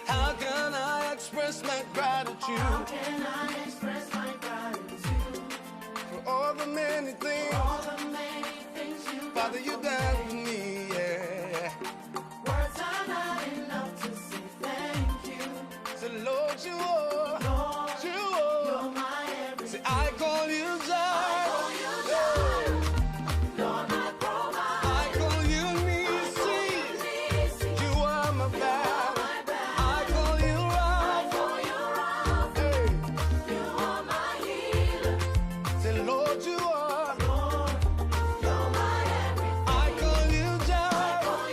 How can I express my gratitude? How can I express my gratitude for all the many things, you Father, you done for me, yeah. Words are not enough to say thank you. So Lord, you are, Lord, you are. you're my everything. See, I call you Jireh. Lord, my provider. I call you Nisi. You are my battle. I call you Rapha. Hey. You are my healer. Say, Lord, you are. Lord, you're my everything. I call you Jireh.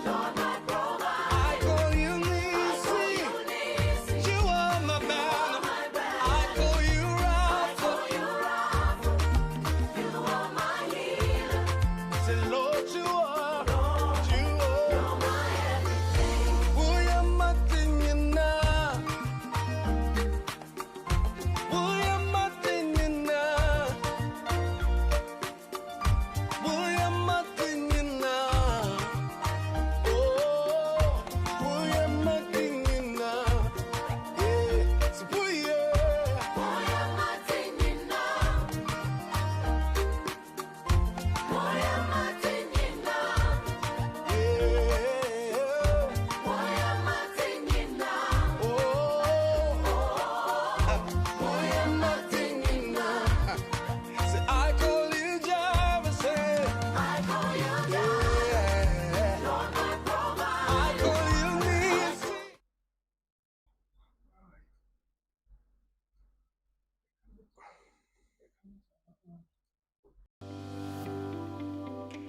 Lord, my provider. I call you Nisi. You are my battle. I call you Rapha. You are my healer. Say, Lord, you are. You You're are. my everything. Uya matinyana. Uya matinyana. Uya matinyana. Oh, uya matinyana. Yeah, so uya. Moya matinyina. Moya matinyina. Yeah. Moya matinyina. Oh, uya matinyana. Say, I call you Jireh, say, I call you yeah. Lord, my provider. I call you Nisi.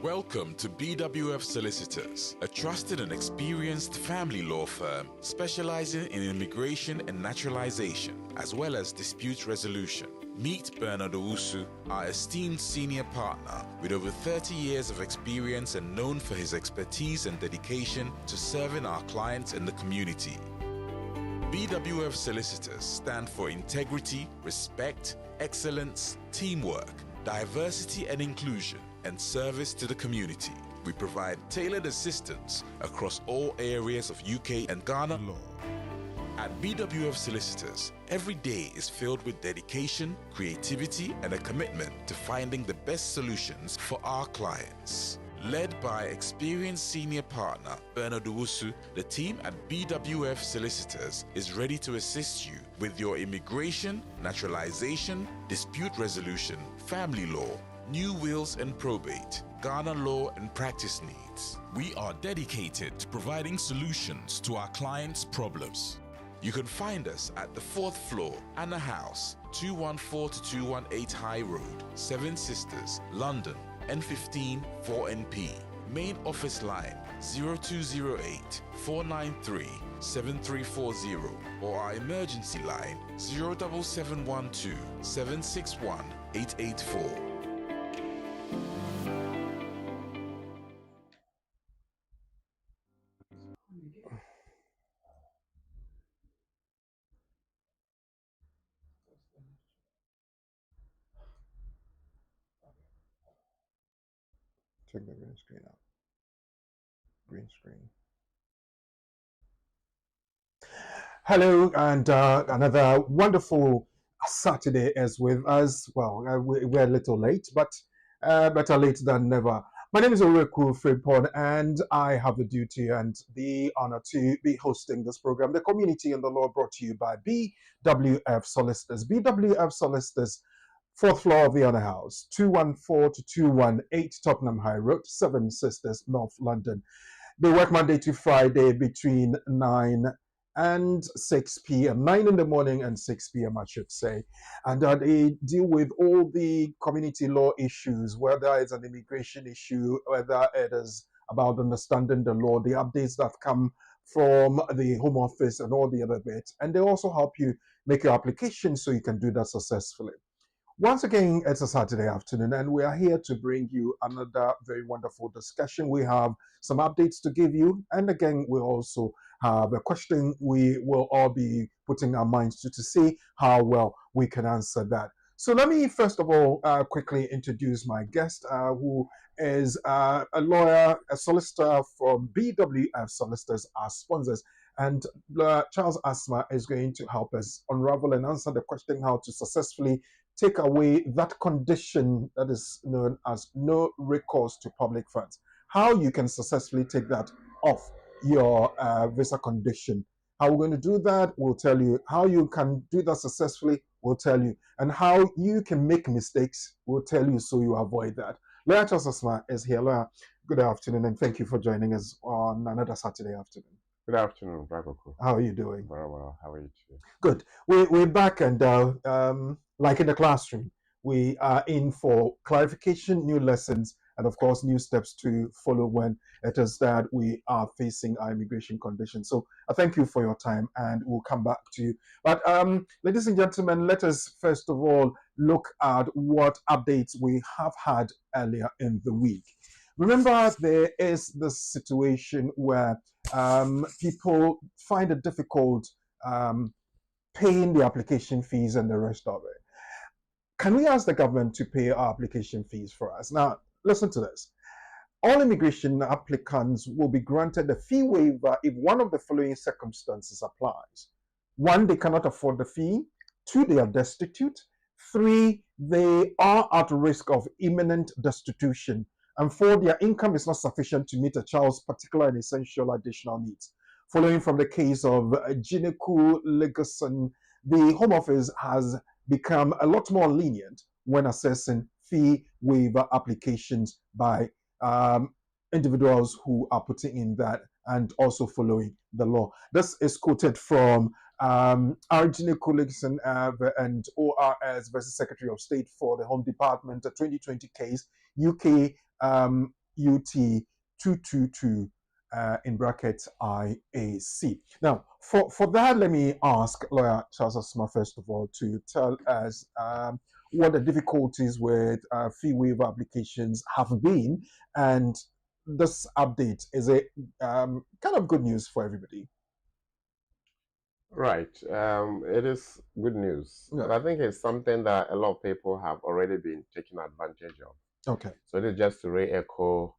Welcome to BWF Solicitors, a trusted and experienced family law firm specializing in immigration and naturalization, as well as dispute resolution. Meet Bernard Owusu, our esteemed senior partner with over 30 years of experience and known for his expertise and dedication to serving our clients and the community. BWF Solicitors stand for integrity, respect, excellence, teamwork, diversity and inclusion, and service to the community. We provide tailored assistance across all areas of UK and Ghana law. At BWF Solicitors, every day is filled with dedication, creativity, and a commitment to finding the best solutions for our clients. Led by experienced senior partner Bernard Owusu, the team at BWF Solicitors is ready to assist you with your immigration, naturalization, dispute resolution, family law, new wills and probate, Ghana law and practice needs. We are dedicated to providing solutions to our clients' problems. You can find us at the 4th floor, Anna House, 214 to 218 High Road, Seven Sisters, London, N15 4NP. Main office line 0208 493 7340 or our emergency line 07712 761 884. Check the green screen out. Green screen. Hello, and another wonderful Saturday is with us. Well, we're a little late, but better late than never. My name is Oreku Fripon, and I have the duty and the honor to be hosting this program, The Community and the Law, brought to you by BWF Solicitors. BWF Solicitors, 4th floor of the Honor House, 214 to 218 Tottenham High Road, Seven Sisters, North London. They work Monday to Friday between 9 and 6 p.m., 9 in the morning and 6 p.m., I should say. And they deal with all the community law issues, whether it's an immigration issue, whether it is about understanding the law, the updates that come from the Home Office and all the other bits. And they also help you make your application so you can do that successfully. Once again, it's a Saturday afternoon, and we are here to bring you another very wonderful discussion. We have some updates to give you, and again, we also have a question we will all be putting our minds to see how well we can answer that. So let me first of all quickly introduce my guest, who is a lawyer, a solicitor from BWF Solicitors, our sponsors. And Charles Asma is going to help us unravel and answer the question how to successfully take away that condition that is known as no recourse to public funds. How you can successfully take that off your visa condition. How we're going to do that, we'll tell you. How you can do that successfully, we'll tell you. And how you can make mistakes, we'll tell you so you avoid that. Lawyer Charles Asma is here. Lawyer, good afternoon, and thank you for joining us on another Saturday afternoon. Good afternoon, Bragoku. How are you doing? Very well. How are you too? Good. We're back, and like in the classroom, we are in for clarification, new lessons, and of course, new steps to follow when it is that we are facing our immigration conditions. So I thank you for your time, and we'll come back to you. But ladies and gentlemen, let us first of all look at what updates we have had earlier in the week. Remember, there is this situation where people find it difficult paying the application fees and the rest of it. Can we ask the government to pay our application fees for us? Now, listen to this. All immigration applicants will be granted a fee waiver if one of the following circumstances applies. 1, they cannot afford the fee. 2, they are destitute. 3, they are at risk of imminent destitution. And 4, their income is not sufficient to meet a child's particular and essential additional needs. Following from the case of Gineku Legason, the Home Office has become a lot more lenient when assessing fee waiver applications by individuals who are putting in that and also following the law. This is quoted from Gineku Legason and ORS versus Secretary of State for the Home Department, a 2020 case, UK UT 222 in brackets IAC. Now, for that, let me ask Lawyer Charles Asma first of all to tell us what the difficulties with fee waiver applications have been, and this update is a kind of good news for everybody. Right. It is good news. Yeah. But I think it's something that a lot of people have already been taking advantage of. Okay. So it is just to re-echo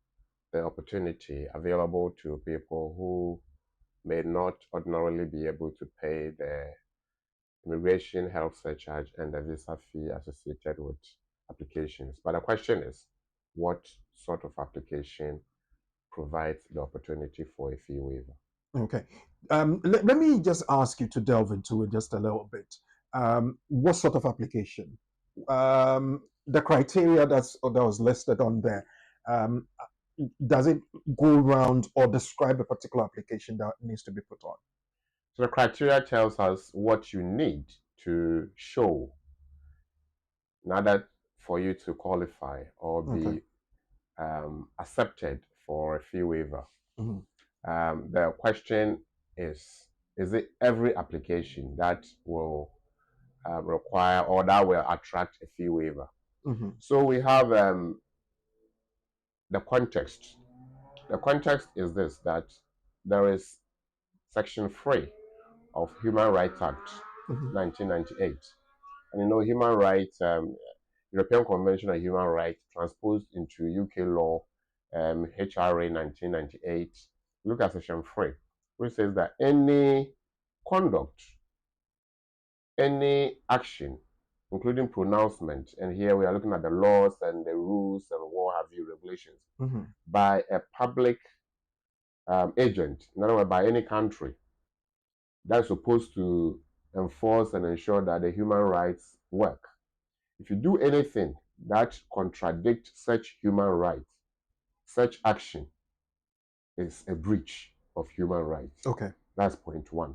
the opportunity available to people who may not ordinarily be able to pay the immigration health surcharge and the visa fee associated with applications. But the question is, what sort of application provides the opportunity for a fee waiver? Okay. Let me just ask you to delve into it just a little bit. What sort of application? The criteria that was listed on there, does it go around or describe a particular application that needs to be put on? So the criteria tells us what you need to show in order for you to qualify or be accepted for a fee waiver. Mm-hmm. The question is it every application that will require or that will attract a fee waiver? Mm-hmm. So we have the context. The context is this, that there is Section 3 of Human Rights Act 1998. And you know, human rights, European Convention on Human Rights transposed into UK law, HRA 1998. Look at Section 3, which says that any conduct, any action, including pronouncement, and here we are looking at the laws and the rules and what have you, regulations, by a public agent, in other words, by any country, that's supposed to enforce and ensure that the human rights work. If you do anything that contradicts such human rights, such action is a breach of human rights. Okay. That's point 1.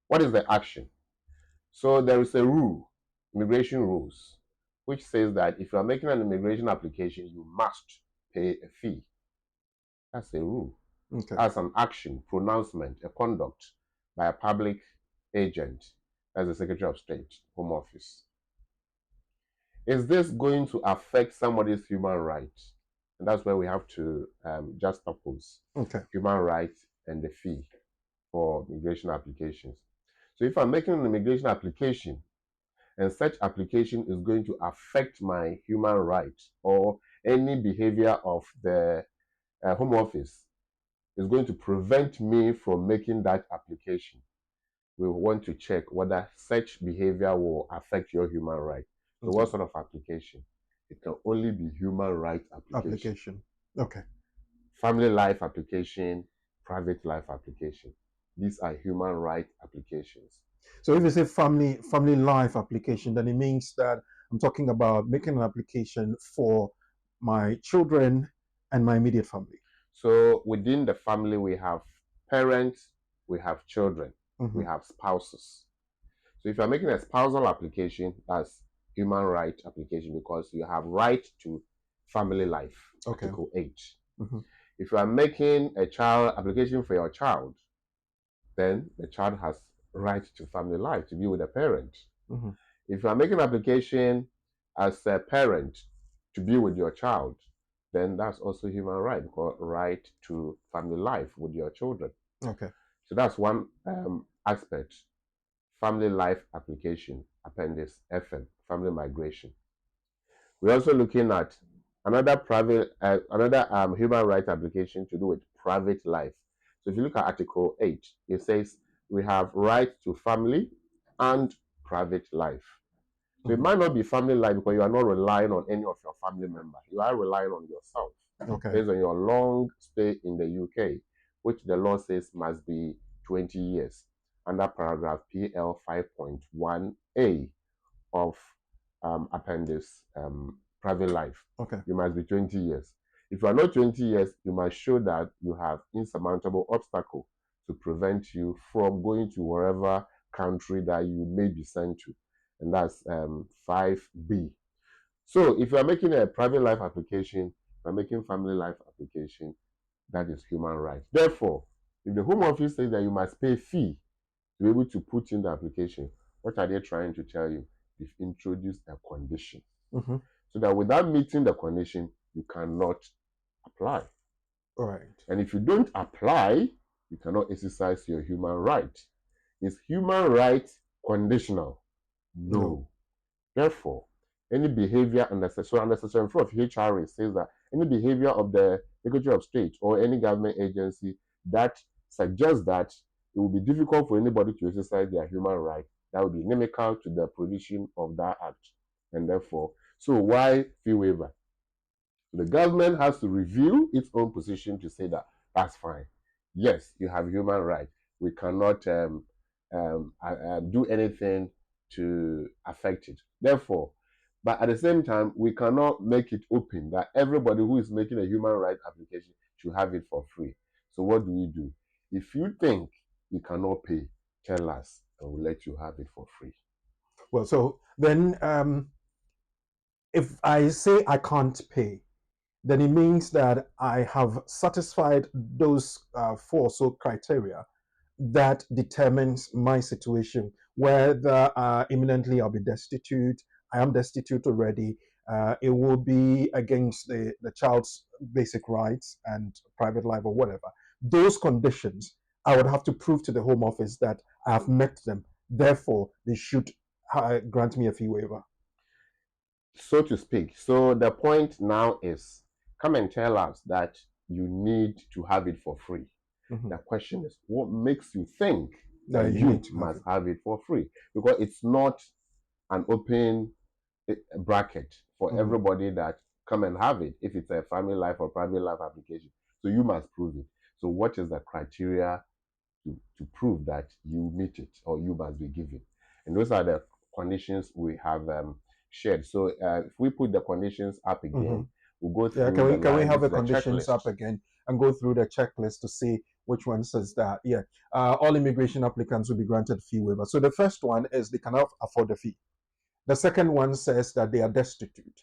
What is the action? So there is a rule, immigration rules, which says that if you are making an immigration application, you must pay a fee. That's a rule. Okay. That's an action, pronouncement, a conduct by a public agent, as the Secretary of State, Home Office. Is this going to affect somebody's human rights? And that's where we have to juxtapose human rights and the fee for immigration applications. So if I'm making an immigration application and such application is going to affect my human rights, or any behavior of the Home Office is going to prevent me from making that application, we want to check whether such behavior will affect your human right. So what sort of application? It can only be human right application. Okay. Family life application, private life application. These are human right applications. So if you say family life application, then it means that I'm talking about making an application for my children and my immediate family. So within the family, we have parents, we have children, we have spouses. So if you're making a spousal application, that's human right application, because you have right to family life, Article 8. If you are making a child application for your child, then the child has right to family life, to be with a parent. If you are making an application as a parent to be with your child, then that's also human right, because right to family life with your children. Okay. So that's one aspect. Family life application, appendix FM, family migration. We're also looking at another human right application to do with private life. So if you look at Article 8, it says we have right to family and private life. So it might not be family life because you are not relying on any of your family members. You are relying on yourself. Based on your long stay in the UK, which the law says must be 20 years under paragraph PL 5.1A of appendix private life. You must be 20 years. If you are not 20 years, you must show that you have insurmountable obstacle to prevent you from going to wherever country that you may be sent to. And that's 5B. So if you are making a private life application, you are making family life application, that is human rights. Therefore, if the Home Office says that you must pay a fee to be able to put in the application, what are they trying to tell you? They've introduced a condition. So that without meeting the condition, you cannot apply. All right. And if you don't apply, you cannot exercise your human right. Is human right conditional? No. Therefore, any behavior unnecessary in front of HRA says that any behavior of the Secretary of State or any government agency that suggests that it will be difficult for anybody to exercise their human right, that would be inimical to the provision of that act. And therefore, so why fee waiver? The government has to review its own position to say that that's fine. Yes, you have human right. We cannot do anything to affect it. Therefore, but at the same time, we cannot make it open that everybody who is making a human right application should have it for free. So what do? If you think you cannot pay, tell us and we'll let you have it for free. Well, so then if I say I can't pay, then it means that I have satisfied those four criteria that determines my situation, whether imminently I'll be destitute, I am destitute already, it will be against the child's basic rights and private life or whatever. Those conditions, I would have to prove to the Home Office that I have met them. Therefore, they should grant me a fee waiver. So to speak. So the point now is, come and tell us that you need to have it for free. The question is, what makes you think that you must have it for free? Because it's not an open bracket for everybody that come and have it, if it's a family life or private life application. So you must prove it. So what is the criteria to prove that you meet it or you must be given? And those are the conditions we have shared. So if we put the conditions up again, we'll go through. Yeah, can we have the conditions up again and go through the checklist to see which one says that? Yeah, all immigration applicants will be granted fee waiver. So the first one is they cannot afford the fee. The second one says that they are destitute.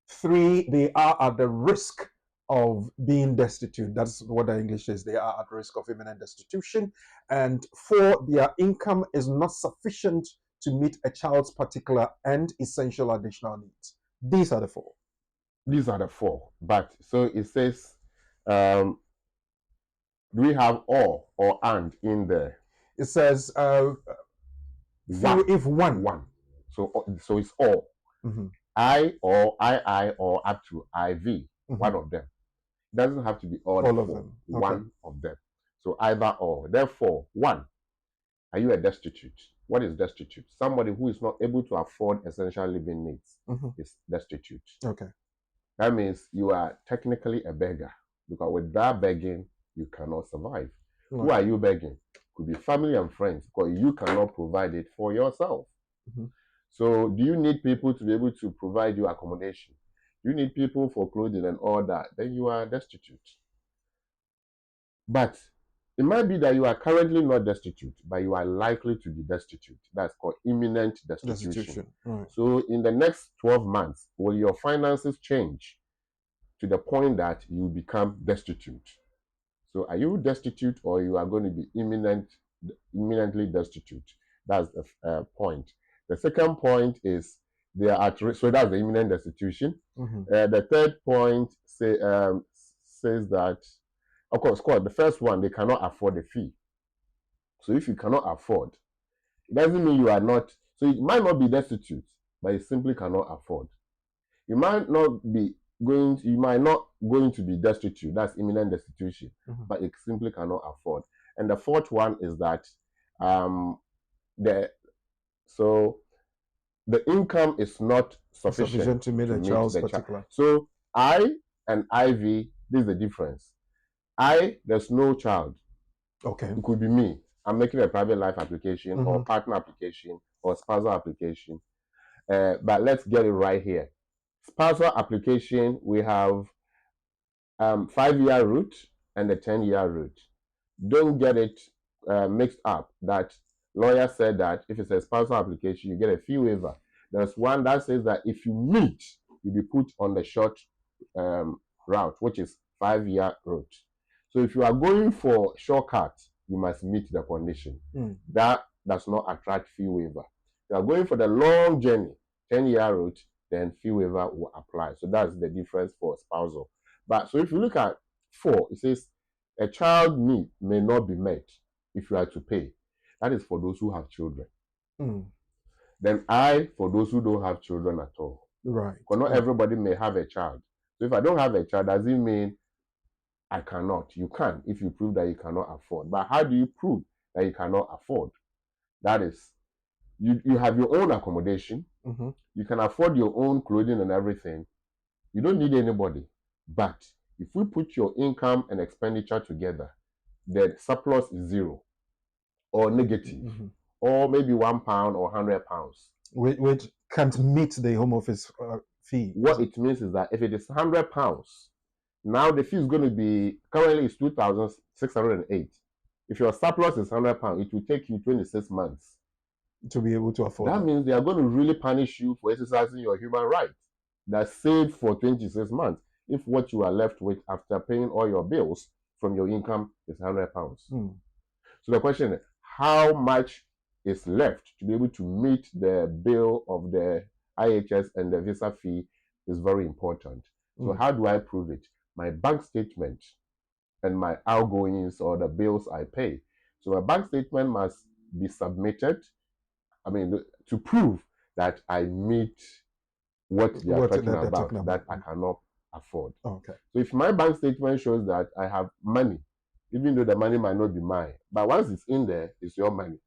3, they are at the risk of being destitute. That's what the English says. They are at risk of imminent destitution. And 4, their income is not sufficient to meet a child's particular and essential additional needs. These are the 4. These are the 4. But so it says, do we have or and in there? It says if one. So So it's all. I or II or up to IV, one of them. It doesn't have to be all All the of four, them. one of them. So either or. Therefore, one, are you a destitute? What is destitute? Somebody who is not able to afford essential living needs is destitute. Okay. That means you are technically a beggar, because without begging, you cannot survive. Who are you begging? Could be family and friends, because you cannot provide it for yourself. So do you need people to be able to provide you accommodation? You need people for clothing and all that. Then you are destitute. But it might be that you are currently not destitute, but you are likely to be destitute. That's called imminent destitution. Right. So in the next 12 months, will your finances change to the point that you become destitute? So are you destitute, or you are going to be imminently destitute? That's the point. The second point is they are at risk. So that's the imminent destitution. The third point says that, of course, the first one, they cannot afford the fee. So if you cannot afford, it doesn't mean you are not. So you might not be destitute, but you simply cannot afford. You might not going to be destitute. That's imminent destitution, but it simply cannot afford. And the fourth one is that the income is not sufficient to meet the child's particular. So I and IV, this is the difference. There's no child. Okay. It could be me. I'm making a private life application or partner application or spousal application. But let's get it right here. Spousal application, we have 5-year route and a 10-year route. Don't get it mixed up that lawyer said that if it's a spousal application, you get a fee waiver. There's one that says that if you meet, you'll be put on the short route, which is 5-year route. So if you are going for shortcut, you must meet the condition. That does not attract fee waiver. If you are going for the long journey, 10-year route, then fee waiver will apply. So that's the difference for spousal. But so if you look at 4, it says a child need may not be met if you are to pay. That is for those who have children. Then for those who don't have children at all. Right. Because not everybody may have a child. So if I don't have a child, does it mean I cannot? You can if you prove that you cannot afford. But how do you prove that you cannot afford? That is, you have your own accommodation. You can afford your own clothing and everything. You don't need anybody. But if we put your income and expenditure together, the surplus is 0 or negative, or maybe £1 or £100. Which can't meet the home office fee. What it means is that if it is £100, now the fee is going to be, currently it's 2,608. If your surplus is £100, it will take you 26 months to be able to afford. That means they are going to really punish you for exercising your human rights. That's saved for 26 months if what you are left with after paying all your bills from your income is £100. So the question is, how much is left to be able to meet the bill of the IHS and the visa fee is very important. So how do I prove it? My bank statement and my outgoings or the bills I pay. So my bank statement must be submitted, to prove that I meet what they are talking about, that I cannot afford. Okay. So if my bank statement shows that I have money, even though the money might not be mine, but once it's in there, it's your money,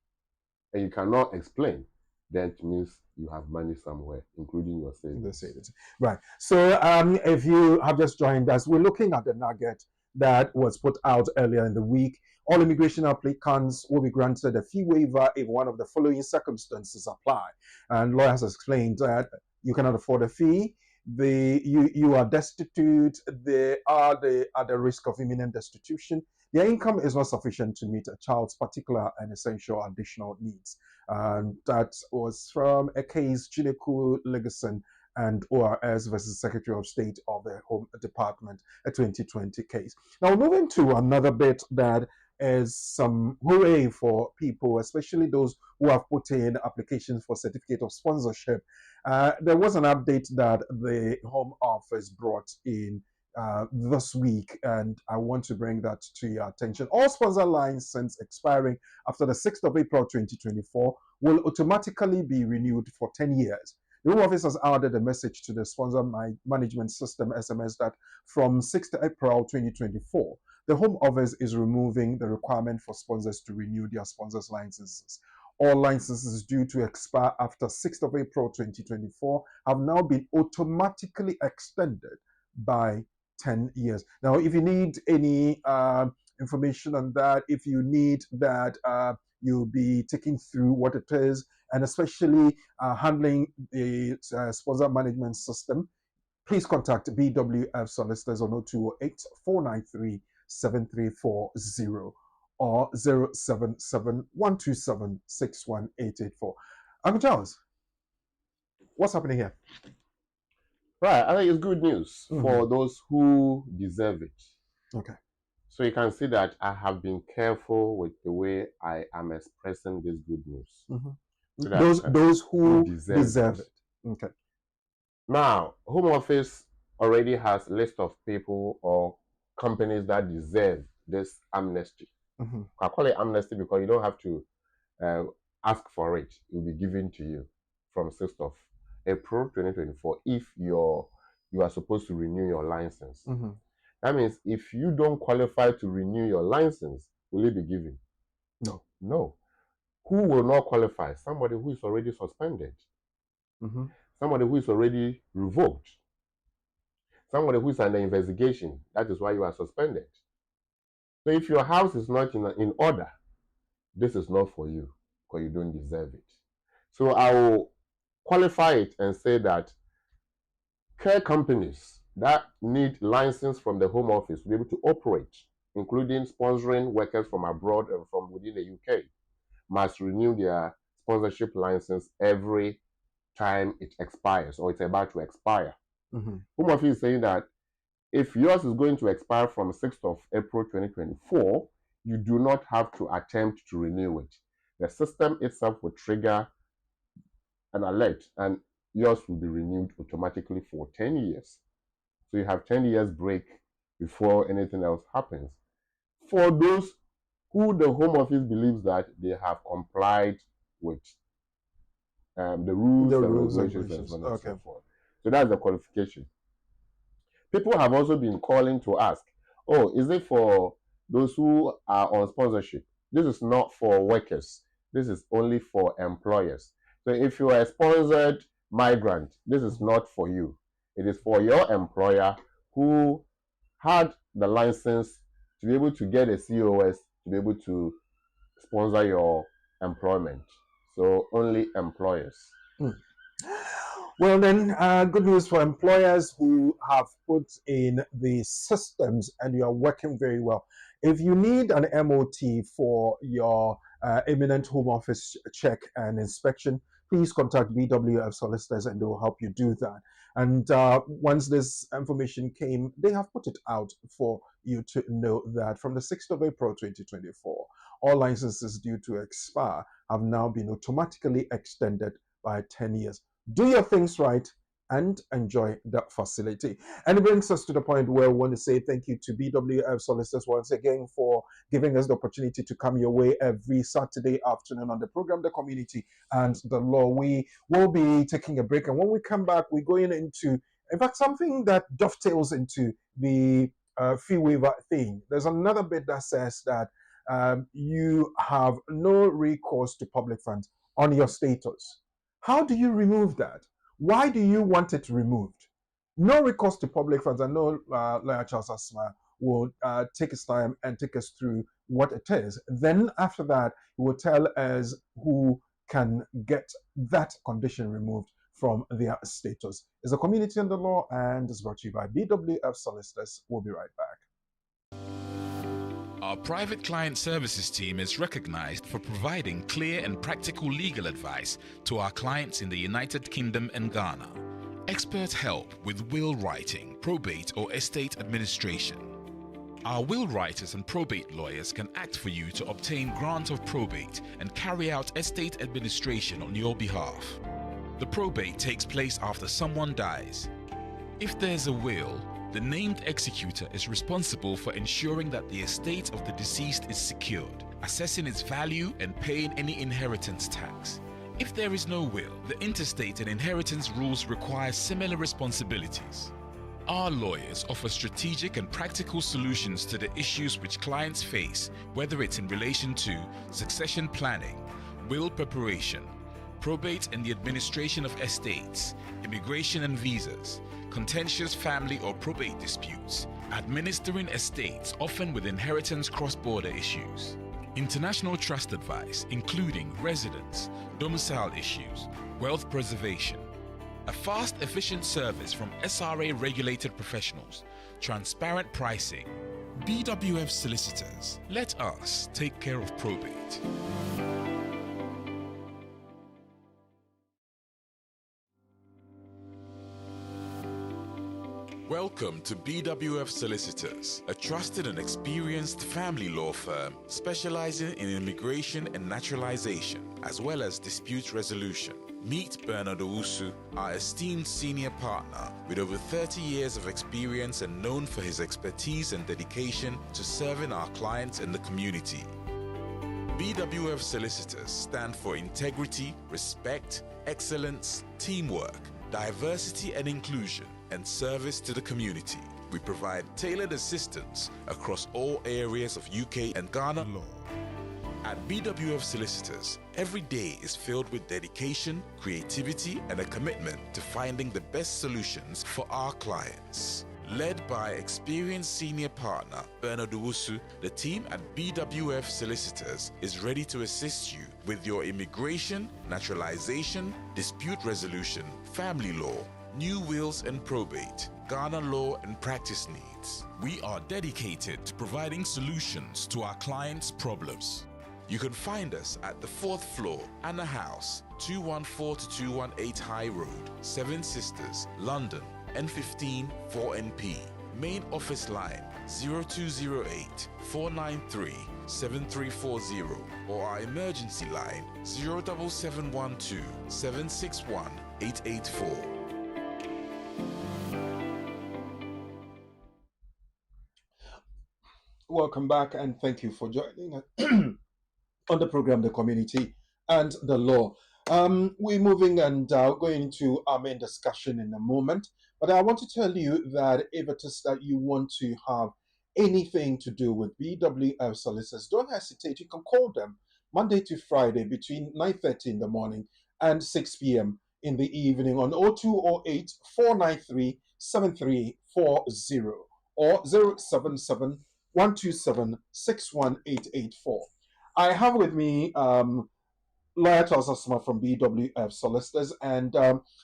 and you cannot explain, then it means you have money somewhere, including your savings. Right. So if you have just joined us, we're looking at the nugget that was put out earlier in the week. All immigration applicants will be granted a fee waiver if one of the following circumstances apply. And lawyers explained that you cannot afford a fee, you are destitute, they are at the risk of imminent destitution, their income is not sufficient to meet a child's particular and essential additional needs. And that was from a case, Chineku Legason and ORS versus Secretary of State of the Home Department, a 2020 case. Now, moving to another bit that is some hooray for people, especially those who have put in applications for certificate of sponsorship. There was an update that the Home Office brought in this week, and I want to bring that to your attention. All sponsor license expiring after the 6th of April 2024 will automatically be renewed for 10 years. The Home Office has added a message to the Sponsor Management System SMS that from 6th April 2024, the Home Office is removing the requirement for sponsors to renew their sponsors' licenses. All licenses due to expire after 6th of April 2024 have now been automatically extended by 10 years. Now, if you need any information on that, if you need that you'll be taking through what it is, and especially handling the sponsor management system, please contact BWF Solicitors on 0208 493 7340 or 077 127 61884. Uncle Charles, what's happening here? Right, I think it's good news for those who deserve it. Okay. So you can see that I have been careful with the way I am expressing this good news. So those who deserve it. Okay. Now, Home Office already has a list of people or companies that deserve this amnesty. I call it amnesty because you don't have to ask for it. It will be given to you from 6th of April 2024 if you are supposed to renew your license. That means if you don't qualify to renew your license, will it be given? No. No. Who will not qualify? Somebody who is already suspended. Somebody who is already revoked. Somebody who is under investigation. That is why you are suspended. So if your house is not in order, this is not for you because you don't deserve it. So I will qualify it and say that care companies that need license from the Home Office to be able to operate, including sponsoring workers from abroad and from within the UK, must renew their sponsorship license every time it expires or it's about to expire. Home Office is saying that if yours is going to expire from 6th of April 2024, you do not have to attempt to renew it. The system itself will trigger an alert and yours will be renewed automatically for 10 years. So you have 10 years break before anything else happens. For those who the Home Office believes that they have complied with the rules and regulations and so on and so forth. So that's the qualification. People have also been calling to ask, oh, is it for those who are on sponsorship? This is not for workers. This is only for employers. So if you are a sponsored migrant, this is not for you. It is for your employer who had the license to be able to get a COS to be able to sponsor your employment. So only employers. Well then, good news for employers who have put in the systems and you are working very well. If you need an MOT for your imminent Home Office check and inspection, please contact BWF Solicitors and they will help you do that. And once this information came, they have put it out for you to know that from the 6th of April 2024, all licenses due to expire have now been automatically extended by 10 years. Do your things right and enjoy that facility. And it brings us to the point where we want to say thank you to BWF Solicitors once again for giving us the opportunity to come your way every Saturday afternoon on the program, The Community and the Law. We will be taking a break, and when we come back, we're going into, in fact, something that dovetails into the fee waiver thing. There's another bit that says that you have no recourse to public funds on your status. How do you remove that? Why do you want it removed? No recourse to public funds. I know Lawyer Charles Asma will take his time and take us through what it is. Then after that, he will tell us who can get that condition removed from their status. It's a Community and the Law, and it's brought to you by BWF Solicitors. We'll be right back. Our private client services team is recognized for providing clear and practical legal advice to our clients in the United Kingdom and Ghana. Expert help with will writing, probate or estate administration. Our will writers and probate lawyers can act for you to obtain grant of probate and carry out estate administration on your behalf. The probate takes place after someone dies. If there's a will, The named executor is responsible for ensuring that the estate of the deceased is secured, assessing its value and paying any inheritance tax. If there is no will, the intestate and inheritance rules require similar responsibilities. Our lawyers offer strategic and practical solutions to the issues which clients face, whether it's in relation to succession planning, will preparation, probate and the administration of estates, immigration and visas, contentious family or probate disputes, administering estates often with inheritance cross-border issues, international trust advice including residence, domicile issues, wealth preservation, a fast, efficient service from SRA-regulated professionals, transparent pricing. BWF Solicitors, let us take care of probate. Welcome to BWF Solicitors, a trusted and experienced family law firm specializing in immigration and naturalization, as well as dispute resolution. Meet Bernard Owusu, our esteemed senior partner with over 30 years of experience and known for his expertise and dedication to serving our clients and the community. BWF Solicitors stand for integrity, respect, excellence, teamwork, diversity and inclusion, and service to the community. We provide tailored assistance across all areas of UK and Ghana law. At BWF Solicitors, every day is filled with dedication, creativity, and a commitment to finding the best solutions for our clients. Led by experienced senior partner Bernard Owusu, the team at BWF Solicitors is ready to assist you with your immigration, naturalization, dispute resolution, family law, new wills and probate, Ghana law and practice needs. We are dedicated to providing solutions to our clients' problems. You can find us at the 4th floor, Anna House, 214-218 High Road, Seven Sisters, London, N15 4NP. Main office line 0208 493 7340 or our emergency line 07712 761 884. Welcome back and thank you for joining us on the program, The Community and the Law. We're moving and going to our main discussion in a moment, but I want to tell you that if it is that you want to have anything to do with BWF Solicitors, don't hesitate. You can call them Monday to Friday between 9:30 in the morning and 6 p.m. in the evening on 0208 493 7340 or 077 127 61884. I have with me Lawyer Charles Asma from BWF Solicitors, and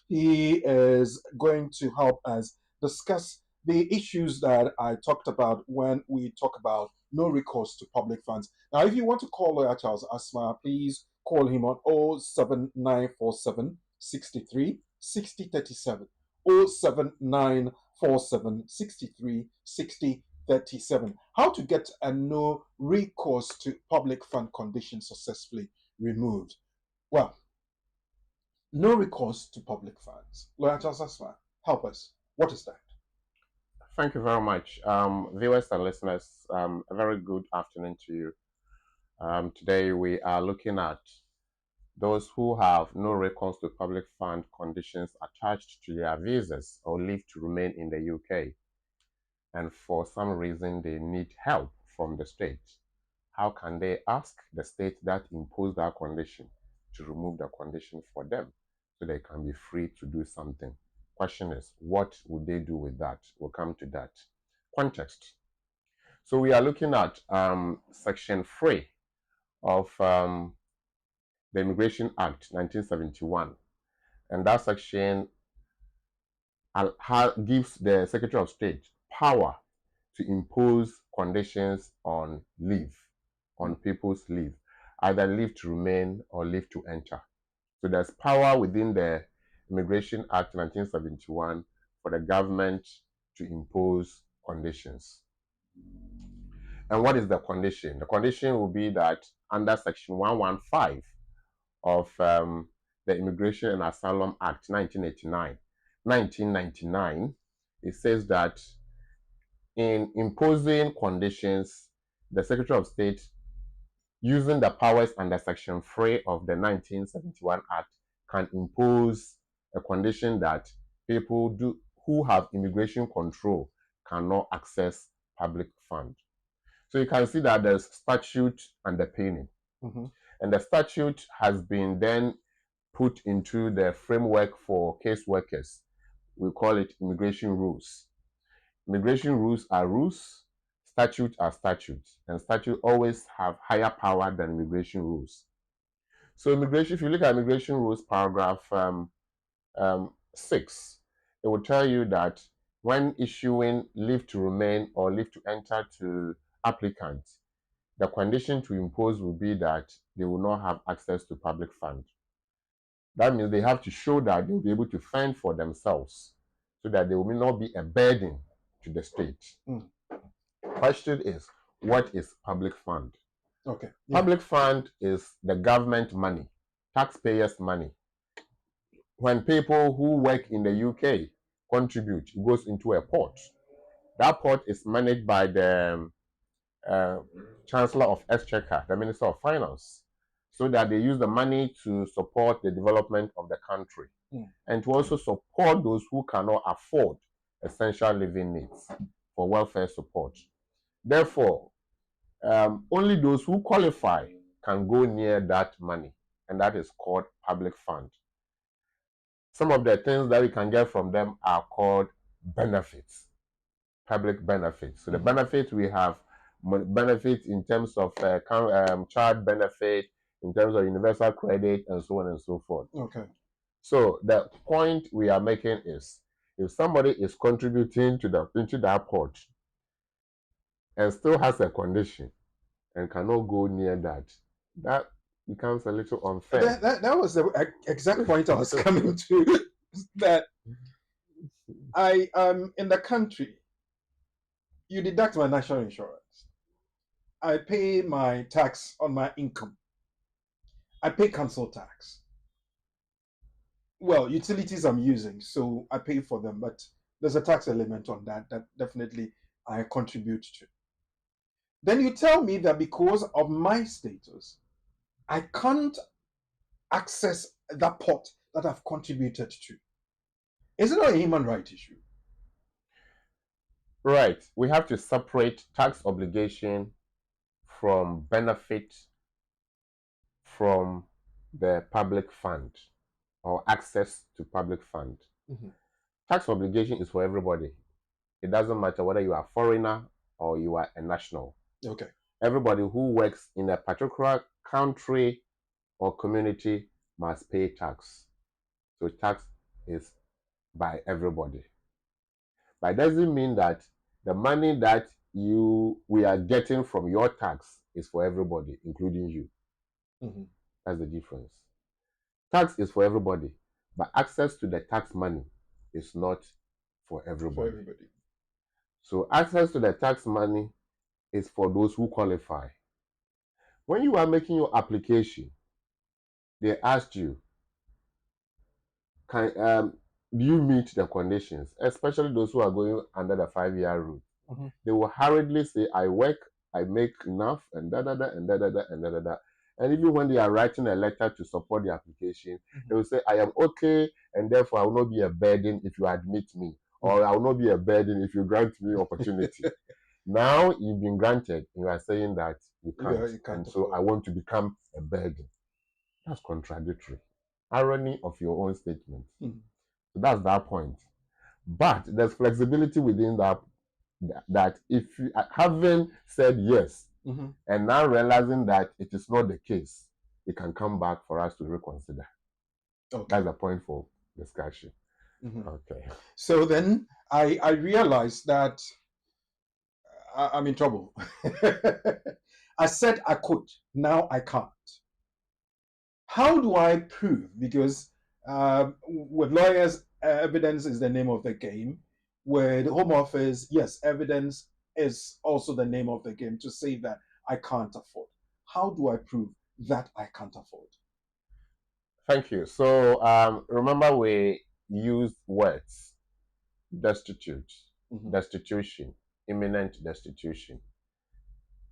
he is going to help us discuss the issues that I talked about when we talk about no recourse to public funds. Now, if you want to call Lawyer Charles Asma, please call him on 07947 63 6037. 07947 63 60 37. How to get a no recourse to public fund condition successfully removed. Well, no recourse to public funds. Lawyer Charles Asma, help us. What is that? Thank you very much. Viewers and listeners, a very good afternoon to you. Today we are looking at those who have no recourse to public fund conditions attached to their visas or leave to remain in the UK. And for some reason they need help from the state. How can they ask the state that imposed that condition to remove the condition for them so they can be free to do something? Question is, what would they do with that? We'll come to that. Context. So we are looking at Section 3 of the Immigration Act 1971. And that section gives the Secretary of State power to impose conditions on leave, on people's leave, either leave to remain or leave to enter. So there's power within the Immigration Act 1971 for the government to impose conditions. And what is the condition? The condition will be that under Section 115 of the Immigration and Asylum Act 1999, it says that in imposing conditions, the Secretary of State, using the powers under Section 3 of the 1971 Act, can impose a condition that people who have immigration control cannot access public fund. So you can see that there's statute underpinning. And the statute has been then put into the framework for caseworkers. We call it immigration rules. Immigration rules are rules, statutes are statutes, and statutes always have higher power than immigration rules. So immigration, if you look at immigration rules, paragraph 6, it will tell you that when issuing leave to remain or leave to enter to applicants, the condition to impose will be that they will not have access to public fund. That means they have to show that they will be able to fend for themselves so that they will not be a burden to the state. Question is, what is public fund? Okay. Public fund is the government money, taxpayers' money. When people who work in the UK contribute, it goes into a pot. That pot is managed by the Chancellor of Exchequer, the Minister of Finance, so that they use the money to support the development of the country and to also support those who cannot afford essential living needs for welfare support. Therefore, only those who qualify can go near that money, and that is called public fund. Some of the things that we can get from them are called benefits, public benefits. So the benefits we have, benefits in terms of child benefit, in terms of universal credit, and so on and so forth. Okay. So the point we are making is, if somebody is contributing to into that pot and still has a condition and cannot go near that, that becomes a little unfair. That was the exact point I was coming to. That I in the country, you deduct my national insurance. I pay my tax on my income. I pay council tax. Well, utilities I'm using, so I pay for them, but there's a tax element on that definitely I contribute to. Then you tell me that because of my status, I can't access that pot that I've contributed to. Is it not a human right issue? Right. We have to separate tax obligation from benefit from the public fund or access to public fund. Tax obligation is for everybody. It doesn't matter whether you are a foreigner or you are a national. Okay. Everybody who works in a particular country or community must pay tax. So tax is by everybody. But it doesn't mean that the money that we are getting from your tax is for everybody, including you. That's the difference. Tax is for everybody, but access to the tax money is not for everybody. So access to the tax money is for those who qualify. When you are making your application, they asked you, do you meet the conditions, especially those who are going under the 5-year rule. They will hurriedly say, I work, I make enough, and da-da-da, and da-da-da, and da-da-da. And even when they are writing a letter to support the application, they will say, I am okay, and therefore I will not be a burden if you admit me, or I will not be a burden if you grant me opportunity. Now you've been granted, and you are saying that you can't, you can't and so I want to become a burden. That's contradictory. Irony of your own statement. So that's that point. But there's flexibility within that if you haven't said yes, and now realizing that it is not the case, it can come back for us to reconsider. Okay. That's the point for discussion. Okay. So then I realized that I'm in trouble. I said I could, now I can't. How do I prove? Because with lawyers, evidence is the name of the game. With Home Office, yes, evidence is also the name of the game to say that I can't afford. How do I prove that I can't afford? Thank you. So remember we used words, destitute, destitution, imminent destitution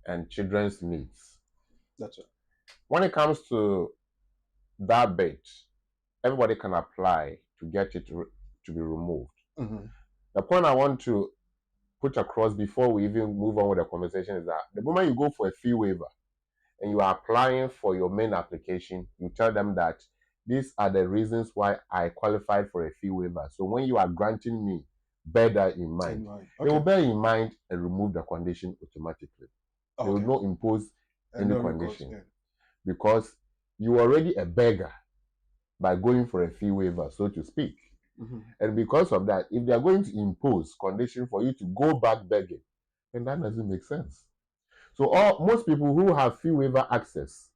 and children's needs. That's it. When it comes to that bit, everybody can apply to get it to be removed. The point I want to put across before we even move on with the conversation is that the moment you go for a fee waiver and you are applying for your main application, you tell them that these are the reasons why I qualified for a fee waiver. So when you are granting me, bear that in mind. Okay. They will bear in mind and remove the condition automatically. They will not impose any condition because you are already a beggar by going for a fee waiver, so to speak. And because of that, if they are going to impose condition for you to go back begging, then that doesn't make sense. So most people who have fee waiver access,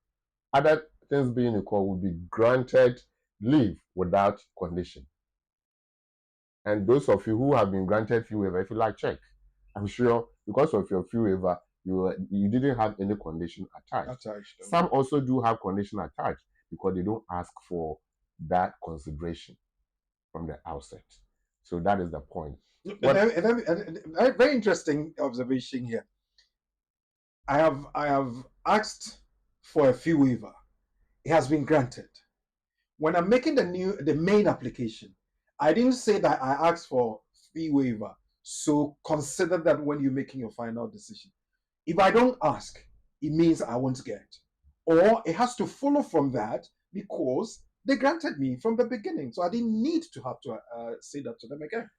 other things being equal, will be granted leave without condition. And those of you who have been granted fee waiver, if you like, check. I'm sure because of your fee waiver, you didn't have any condition attached. Some also do have condition attached because they don't ask for that consideration from the outset. So that is the point. Very interesting observation here. I have asked for a fee waiver. It has been granted. When I'm making the main application, I didn't say that I asked for fee waiver. So consider that when you're making your final decision. If I don't ask, it means I won't get. Or it has to follow from that because they granted me from the beginning. So I didn't need to have to say that to them again.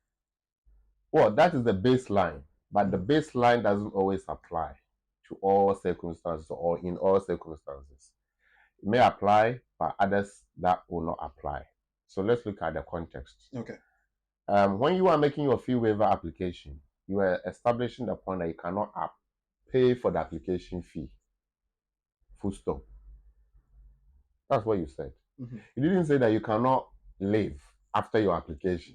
Well, that is the baseline. But the baseline doesn't always apply to all circumstances or in all circumstances. It may apply, but others that will not apply. So let's look at the context. Okay. When you are making your fee waiver application, you are establishing the point that you cannot pay for the application fee. Full stop. That's what you said. You didn't say that you cannot leave after your application.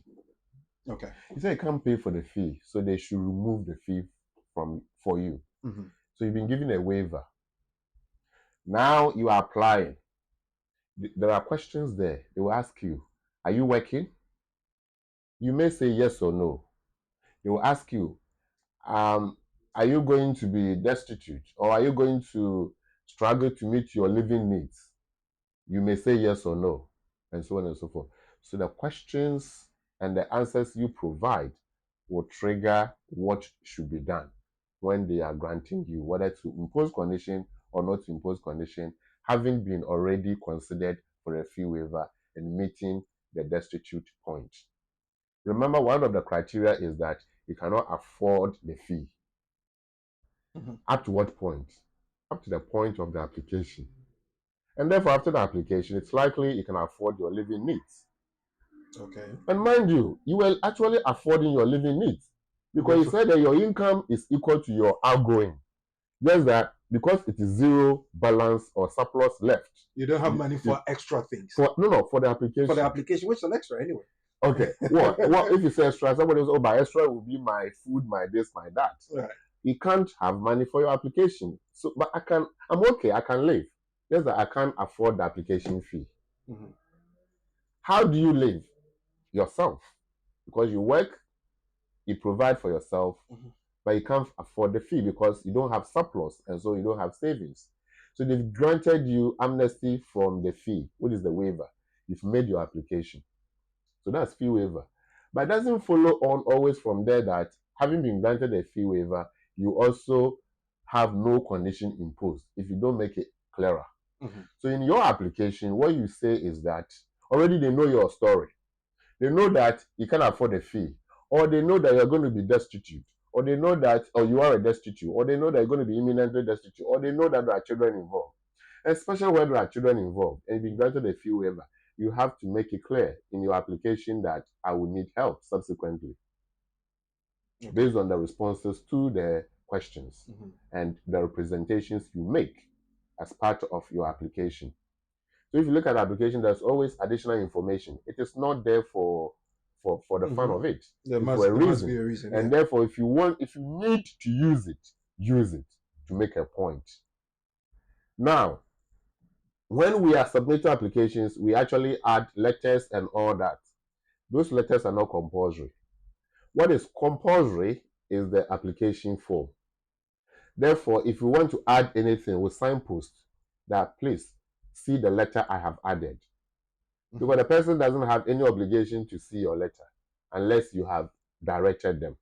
Okay. You said you can't pay for the fee, so they should remove the fee for you. So you've been given a waiver. Now you are applying. There are questions there. They will ask you, are you working? You may say yes or no. They will ask you, are you going to be destitute or are you going to struggle to meet your living needs? You may say yes or no, and so on and so forth. So the questions and the answers you provide will trigger what should be done when they are granting you, whether to impose condition or not to impose condition, having been already considered for a fee waiver and meeting the destitute point. Remember, one of the criteria is that you cannot afford the fee. Up to what point? Up to the point of the application. And therefore, after the application, it's likely you can afford your living needs. Okay. And mind you, you were actually affording your living needs because you said that your income is equal to your outgoing. Just that because it is zero balance or surplus left. You don't have money for extra things. For the application. For the application, which is an extra anyway. Okay. What if you say extra? Somebody says, by extra will be my food, my this, my that. Right. You can't have money for your application. So, but I'm okay, I can live. Just that I can't afford the application fee. How do you live? Yourself. Because you work, you provide for yourself, but you can't afford the fee because you don't have surplus and so you don't have savings. So they've granted you amnesty from the fee, which is the waiver. You've made your application. So that's fee waiver. But it doesn't follow on always from there that having been granted a fee waiver, you also have no condition imposed if you don't make it clearer. So in your application, what you say is that already they know your story. They know that you can't afford a fee, or they know that you're going to be destitute, or they know that, or you are a destitute, or they know that you're going to be imminently destitute, or they know that there are children involved. Especially when there are children involved and you've been granted a fee waiver, you have to make it clear in your application that I will need help subsequently, based on the responses to the questions and the representations you make as part of your application. So if you look at the application, there's always additional information. It is not there for the fun of it. There must be a reason. And therefore, if you need to use it to make a point. Now, when we are submitting applications, we actually add letters and all that. Those letters are not compulsory. What is compulsory is the application form. Therefore, if you want to add anything, we signpost that please see the letter I have added. Because the person doesn't have any obligation to see your letter unless you have directed them.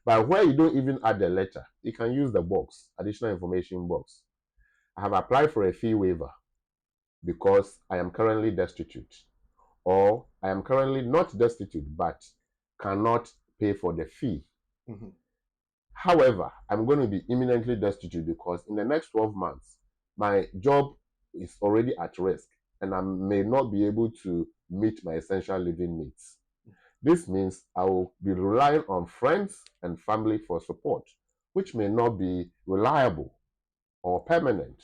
But where you don't even add the letter, you can use the box, additional information box. I have applied for a fee waiver because I am currently destitute, or I am currently not destitute but cannot pay for the fee. However, I'm going to be imminently destitute because in the next 12 months, my job is already at risk and I may not be able to meet my essential living needs. This means I will be relying on friends and family for support, which may not be reliable or permanent.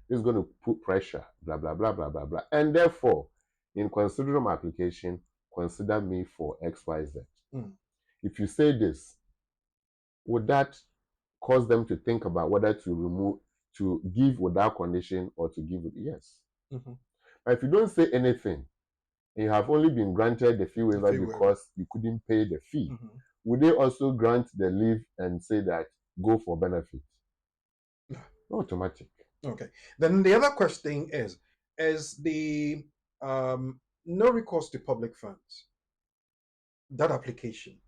This is going to put pressure, blah, blah, blah, blah, blah, blah. And therefore, in considering my application, consider me for XYZ. If you say this, would that cause them to think about whether to give without condition or to give with yes? But if you don't say anything, and you have only been granted the fee waiver because you couldn't pay the fee, would they also grant the leave and say that go for benefit? No, automatic. Okay. Then the other question is the no recourse to public funds, that application,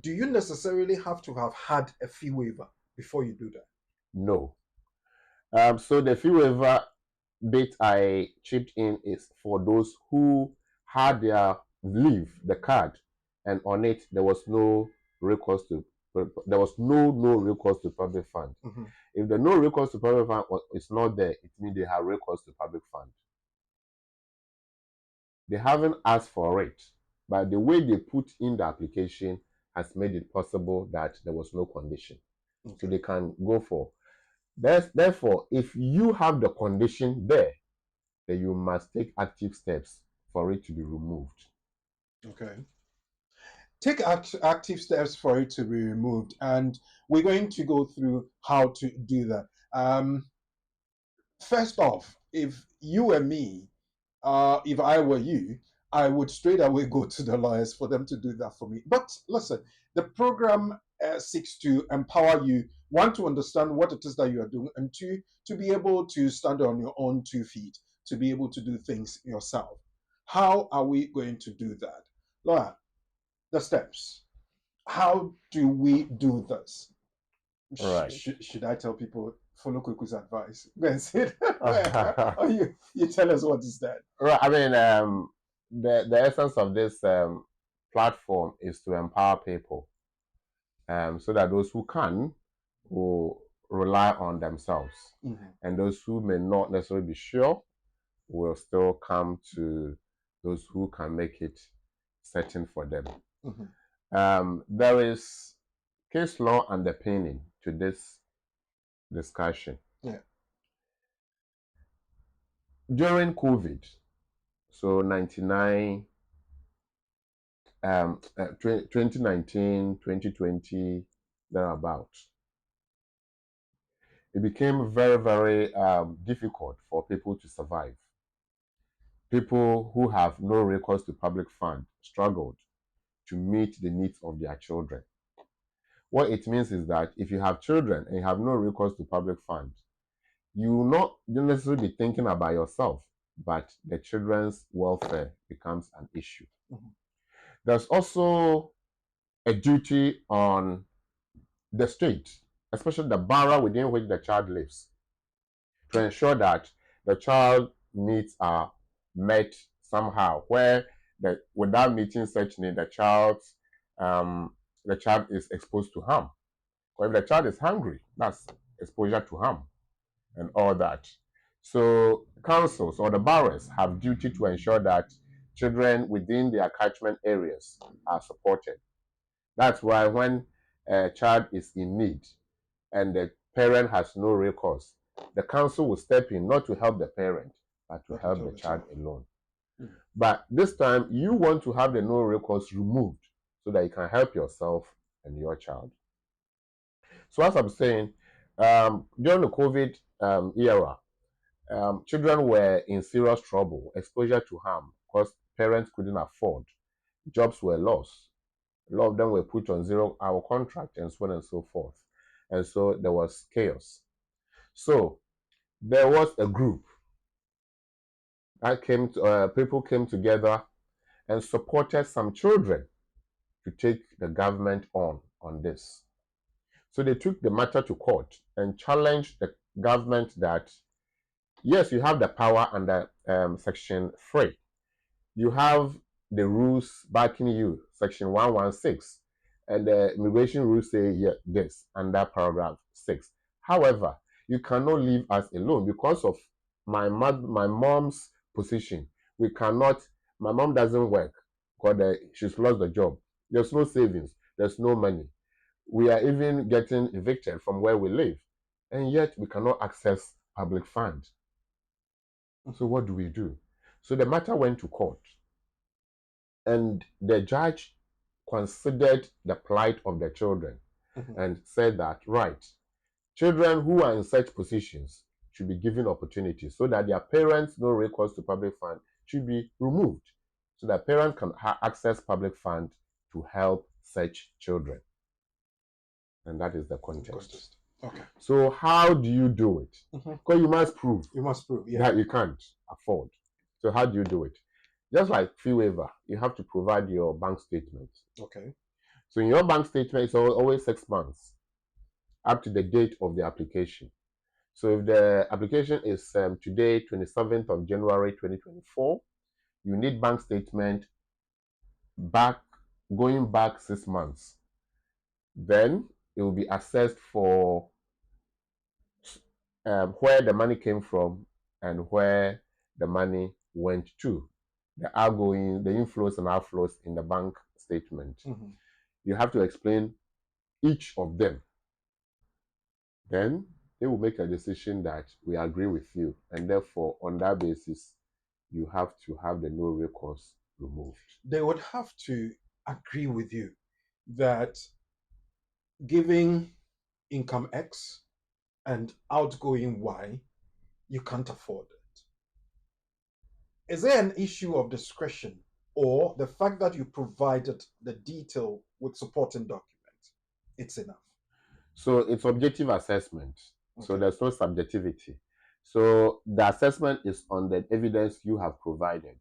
do you necessarily have to have had a fee waiver before you do that? No. So the fee waiver bit I chipped in is for those who had their leave, the card, and on it there was no recourse to recourse to public fund. If the no recourse to public fund is not there, it means they have recourse to public fund. They haven't asked for it, but the way they put in the application has made it possible that there was no condition. So they can go for. Therefore, if you have the condition there, then you must take active steps for it to be removed. Okay. Take active steps for it to be removed, and we're going to go through how to do that. First off, if you were me, if I were you, I would straight away go to the lawyers for them to do that for me. But listen, the program seeks to empower you, one, to understand what it is that you are doing, and two, to be able to stand on your own 2 feet, to be able to do things yourself. How are we going to do that? Lawyer, the steps. How do we do this? Right. Should I tell people follow Kuku's advice? Go and say it. Or you tell us what is that? Right. I mean, the essence of this platform is to empower people, so that those who can will rely on themselves, and those who may not necessarily be sure will still come to those who can make it certain for them. There is case law underpinning to this discussion. During COVID, so 2019, 2020, thereabout, it became very, very difficult for people to survive. People who have no recourse to public fund struggled to meet the needs of their children. What it means is that if you have children and you have no recourse to public fund, you will not necessarily be thinking about yourself, but the children's welfare becomes an issue. There's also a duty on the state, especially the borough within which the child lives, to ensure that the child needs are met somehow, where without meeting such need, the child is exposed to harm. Or if the child is hungry, that's exposure to harm and all that. So councils or the boroughs have duty to ensure that children within their catchment areas are supported. That's why when a child is in need and the parent has no recourse, the council will step in not to help the parent, but to help the child alone. But this time, you want to have the no recourse removed so that you can help yourself and your child. So as I'm saying, during the COVID era, children were in serious trouble, exposure to harm, because parents couldn't afford, jobs were lost, A lot of them were put on 0-hour contract and so on and so forth. And so there was chaos. So there was a group that people came together and supported some children to take the government on this. So they took the matter to court and challenged the government that, yes, you have the power under Section 3. You have the rules backing you, Section 116, and the immigration rules say this under paragraph 6. However, you cannot leave us alone because of my mom's position. We cannot. My mom doesn't work because she's lost the job. There's no savings. There's no money. We are even getting evicted from where we live, and yet we cannot access public funds. So what do we do? So the matter went to court, and the judge considered the plight of the children and said that, right, children who are in such positions should be given opportunities so that their parents' no recourse to public fund should be removed, so that parents can access public fund to help such children. And that is the context. Okay. So how do you do it? Because you must prove. You must prove, yeah, that you can't afford. So how do you do it? Just like fee waiver, you have to provide your bank statement. Okay. So in your bank statement, it's always 6 months up to the date of the application. So if the application is today, 27th of January 2024, you need bank statement going back 6 months. Then it will be assessed for where the money came from and where the money went to, the outgoing, the inflows and outflows in the bank statement. You have to explain each of them. Then they will make a decision that we agree with you, and therefore on that basis you have to have the no recourse removed. They would have to agree with you that giving income X and outgoing Y, you can't afford it. Is there an issue of discretion, or the fact that you provided the detail with supporting documents, it's enough? So it's objective assessment. Okay. So there's no subjectivity. So the assessment is on the evidence you have provided.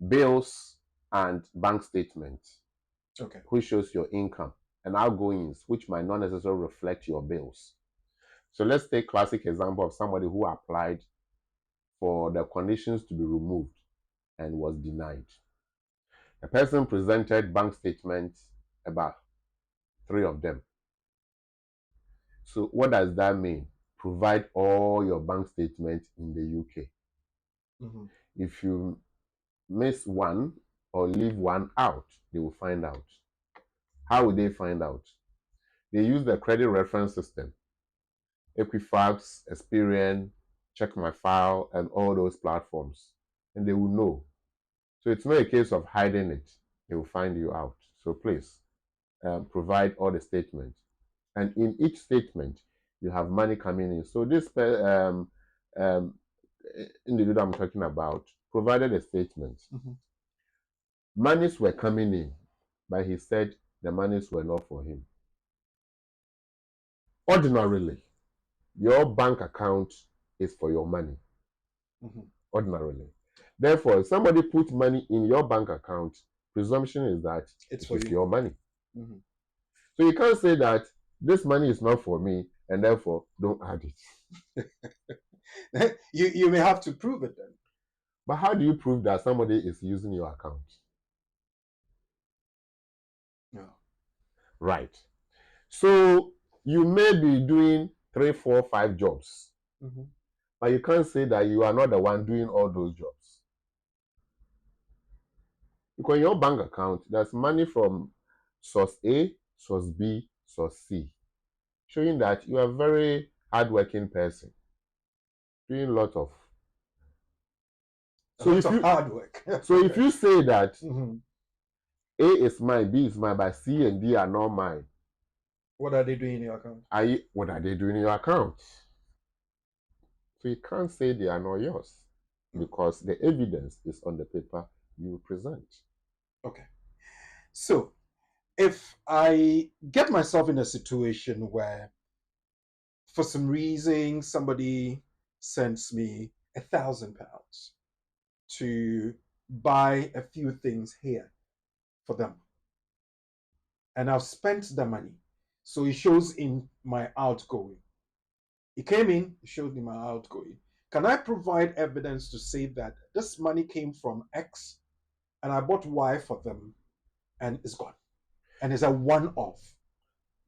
Bills and bank statements, Okay, which shows your income, and outgoings, which might not necessarily reflect your bills. So let's take classic example of somebody who applied for the conditions to be removed and was denied. The person presented bank statements, about 3 of them. So what does that mean? Provide all your bank statements in the UK. If you miss one or leave one out, they will find out. How will they find out? They use the credit reference system, Equifax, Experian, Check My File, and all those platforms, and they will know. So it's not a case of hiding it. They will find you out. So please provide all the statements, and in each statement you have money coming in. So this individual I'm talking about provided a statement. Monies were coming in, but he said the monies were not for him. Ordinarily, your bank account is for your money. Ordinarily. Therefore, if somebody puts money in your bank account, presumption is that it's for your money. So you can't say that this money is not for me and therefore don't add it. you may have to prove it then. But how do you prove that somebody is using your account? No. Right. So you may be doing 3, 4, 5 jobs, but you can't say that you are not the one doing all those jobs. Because in your bank account, there's money from source A, source B, source C, showing that you are a very hardworking person, doing a lot of hard work. So if you say that A is mine, B is mine, but C and D are not mine, what are they doing in your account? What are they doing in your account? So you can't say they are not yours, because the evidence is on the paper you present. Okay. So if I get myself in a situation where, for some reason, somebody sends me £1,000 to buy a few things here for them, and I've spent the money, so it shows in my outgoing. It came in, it showed in my outgoing. Can I provide evidence to say that this money came from X and I bought Y for them and it's gone? And it's a one-off.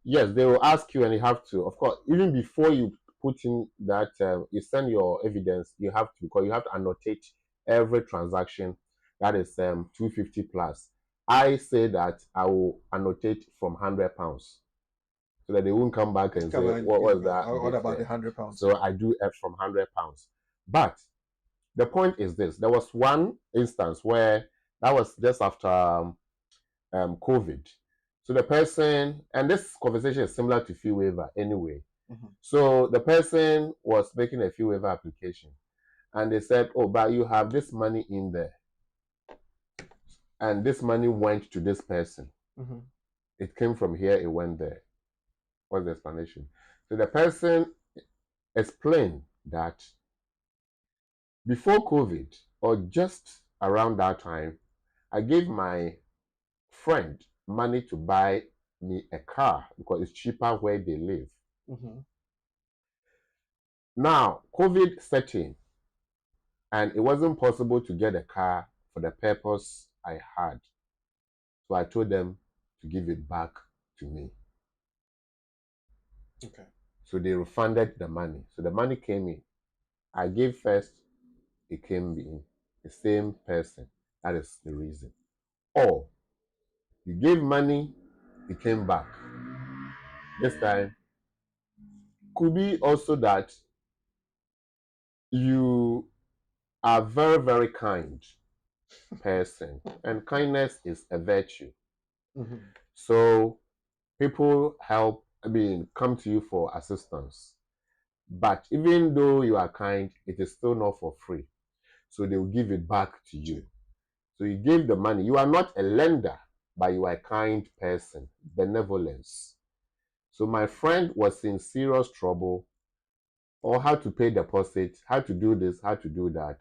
Yes, they will ask you, and you have to, of course, even before you put in that, you send your evidence, you have to, because you have to annotate every transaction that is 250 plus. I say that I will annotate from £100, so that they won't come back and say, what was that? What about the £100? So I do it from £100. But the point is this: there was one instance where that was just after COVID. So the person, and this conversation is similar to fee waiver anyway. So the person was making a fee waiver application, and they said, oh, but you have this money in there, and this money went to this person. It came from here, it went there. What's the explanation? So the person explained that before COVID, or just around that time, I gave my friend money to buy me a car because it's cheaper where they live. Now, COVID set in, and it wasn't possible to get a car for the purpose I had. So I told them to give it back to me. Okay. So they refunded the money. So the money came in. I gave first, it came in. The same person. That is the reason. Or you gave money, it came back. This time, could be also that you are very, very kind person, and kindness is a virtue. So people help, come to you for assistance. But even though you are kind, it is still not for free. So they will give it back to you. So you gave the money. You are not a lender, but you are a kind person. Benevolence. So my friend was in serious trouble, or how to pay deposit, how to do this, how to do that.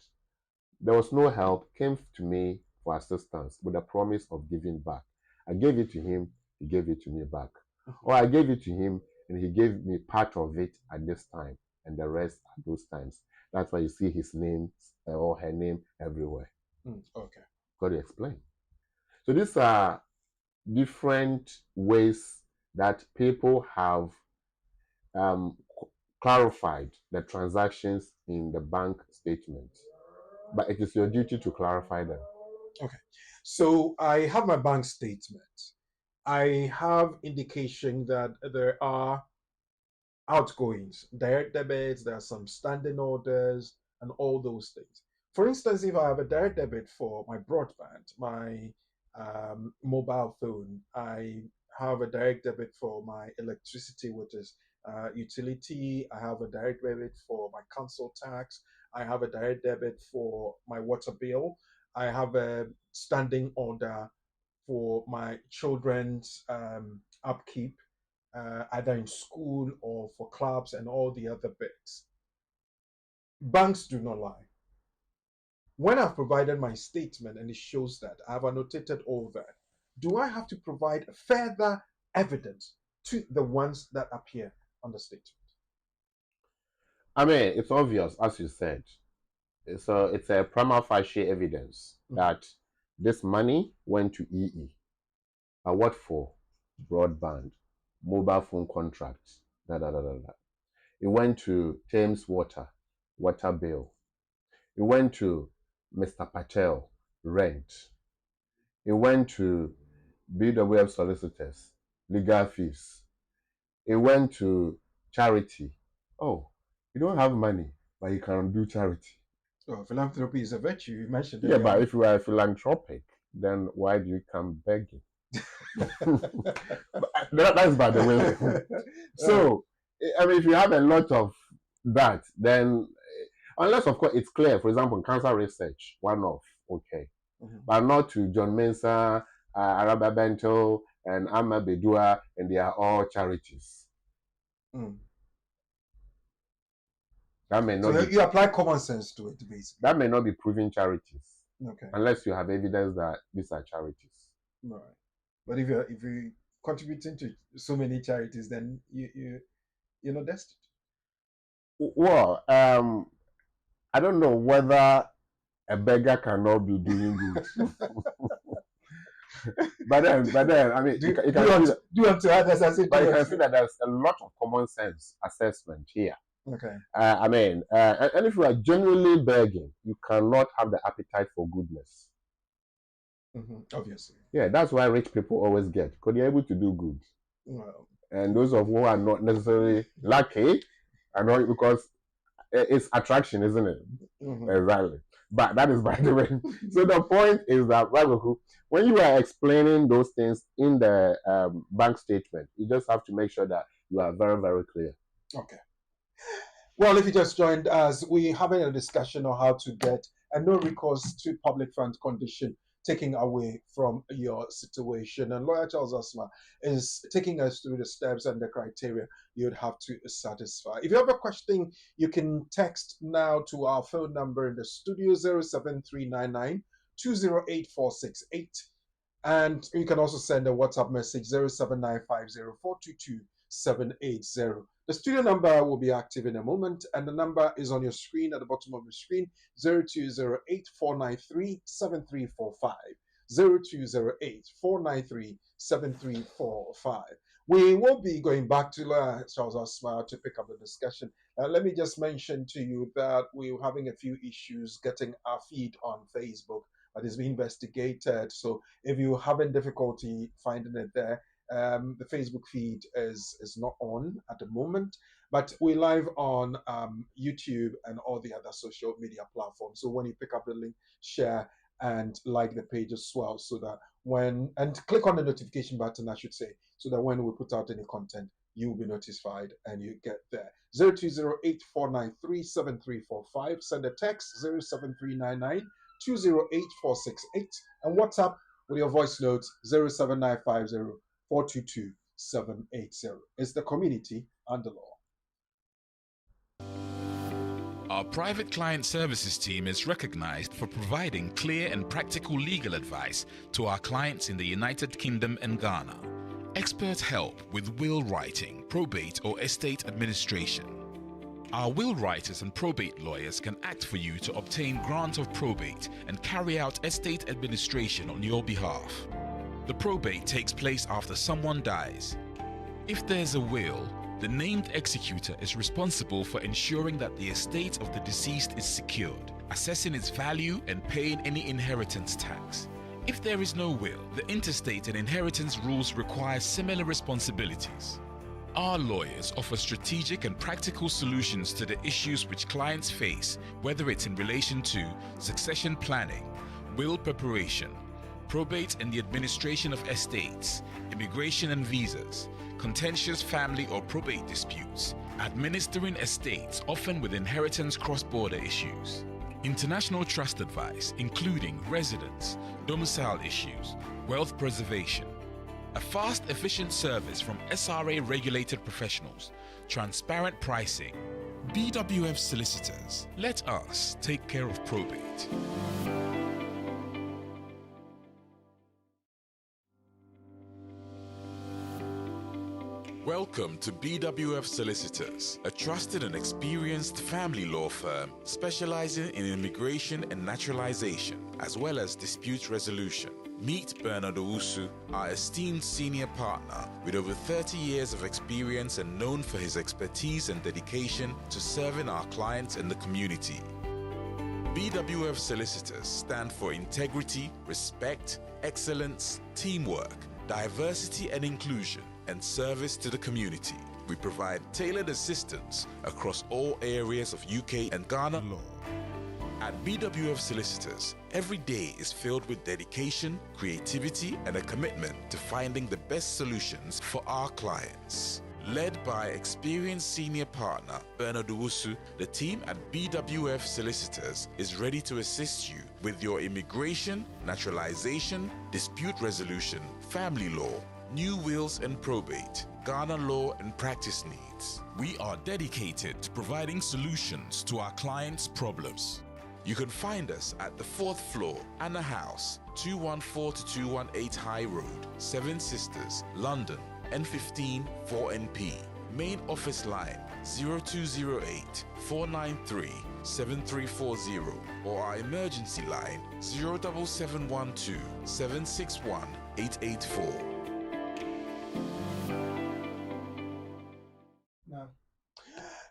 There was no help, came to me for assistance with the promise of giving back. I gave it to him, he gave it to me back. Or I gave it to him and he gave me part of it at this time and the rest at those times. That's why you see his name or her name everywhere. Okay. Got to explain. So these are different ways that people have clarified the transactions in the bank statement. But it is your duty to clarify them. Okay. So I have my bank statement. I have indication that there are outgoings, direct debits, there are some standing orders, and all those things. For instance, if I have a direct debit for my broadband, my mobile phone, I have a direct debit for my electricity, which is utility, I have a direct debit for my council tax, I have a direct debit for my water bill, I have a standing order for my children's upkeep, either in school or for clubs and all the other bits. Banks do not lie. When I've provided my statement and it shows that I've annotated all that, do I have to provide further evidence to the ones that appear on the statement? It's obvious, as you said. It's a prima facie evidence that this money went to EE. What for? Broadband, mobile phone contracts, It went to Thames Water, water bill. It went to Mr. Patel, rent. It went to BWF Solicitors, legal fees. It went to charity. Oh, you don't have money, but you can do charity. Oh, philanthropy is a virtue. You mentioned it. Yeah, but if you are philanthropic, then why do you come begging? That's by the way. So, if you have a lot of that, then unless of course it's clear, for example, cancer research, one off, okay, but not to John Mensah, Araba Bento, and Amma Bedua, and they are all charities. That may not you apply common sense to it, basically. That may not be proven charities. Okay. Unless you have evidence that these are charities. Right. But if you're contributing to so many charities, then you're not destitute. Well, I don't know whether a beggar cannot be doing good. but then, I mean, do you want to add as I said? But you can see that there's a lot of common sense assessment here. Okay. I mean, and if you are genuinely begging, you cannot have the appetite for goodness. Obviously. Yeah, that's why rich people always get, because they're able to do good. Well, and those of who are not necessarily lucky are not, because it's attraction, isn't it? Exactly. But that is by the way. So the point is that when you are explaining those things in the bank statement, you just have to make sure that you are very, very clear. Okay. Well, if you just joined us, we're having a discussion on how to get a no recourse to public funds condition taking away from your situation. And Lawyer Charles Asma is taking us through the steps and the criteria you'd have to satisfy. If you have a question, you can text now to our phone number in the studio, 07399 208468. And you can also send a WhatsApp message, 07950422780. The studio number will be active in a moment, and the number is on your screen at the bottom of the screen, 0208-493-7345. 0208-493-7345. We will be going back to Charles Asma to pick up the discussion. Let me just mention to you that we're having a few issues getting our feed on Facebook, but it's being investigated. So if you're having difficulty finding it there, the Facebook feed is not on at the moment, but we're live on YouTube and all the other social media platforms. So when you pick up the link, share and like the page as well, so that and click on the notification button, I should say, so that when we put out any content, you'll be notified and you get there. 0208-493-7345. Send a text 07399 208468, and WhatsApp with your voice notes 07950 422780. It's the community and the law. Our private client services team is recognized for providing clear and practical legal advice to our clients in the United Kingdom and Ghana. Expert help with will writing, probate or estate administration. Our will writers and probate lawyers can act for you to obtain grant of probate and carry out estate administration on your behalf. The probate takes place after someone dies. If there's a will, the named executor is responsible for ensuring that the estate of the deceased is secured, assessing its value and paying any inheritance tax. If there is no will, the intestate and inheritance rules require similar responsibilities. Our lawyers offer strategic and practical solutions to the issues which clients face, whether it's in relation to succession planning, will preparation, probate and the administration of estates, immigration and visas, contentious family or probate disputes, administering estates often with inheritance cross-border issues, international trust advice including residence, domicile issues, wealth preservation, a fast, efficient service from SRA-regulated professionals, transparent pricing. BWF Solicitors, let us take care of probate. Welcome to BWF Solicitors, a trusted and experienced family law firm specializing in immigration and naturalization, as well as dispute resolution. Meet Bernard Owusu, our esteemed senior partner with over 30 years of experience and known for his expertise and dedication to serving our clients and the community. BWF Solicitors stand for integrity, respect, excellence, teamwork, diversity and inclusion, and service to the community. We provide tailored assistance across all areas of UK and Ghana law. At BWF Solicitors, every day is filled with dedication, creativity, and a commitment to finding the best solutions for our clients. Led by experienced senior partner Bernard Owusu, the team at BWF Solicitors is ready to assist you with your immigration, naturalization, dispute resolution, family law, new wills and probate, Ghana law and practice needs. We are dedicated to providing solutions to our clients' problems. You can find us at the 4th floor, Anna House, 214 to 218 High Road, Seven Sisters, London, N15 4NP. Main office line 0208 493 7340 or our emergency line 07712 761 884.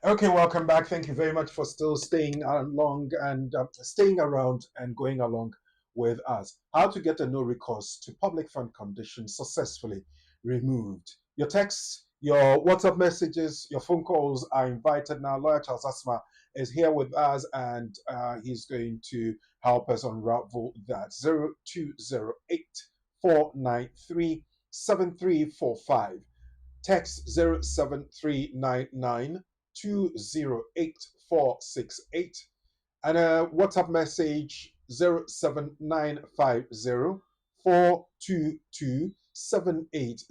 Okay, welcome back. Thank you very much for still staying along and staying around and going along with us. How to get a no recourse to public fund condition successfully removed. Your texts, your WhatsApp messages, your phone calls are invited now. Lawyer Charles Asma is here with us and he's going to help us unravel that. 0208 493 7345. Text 07399 208468 and a WhatsApp message 07950 422 780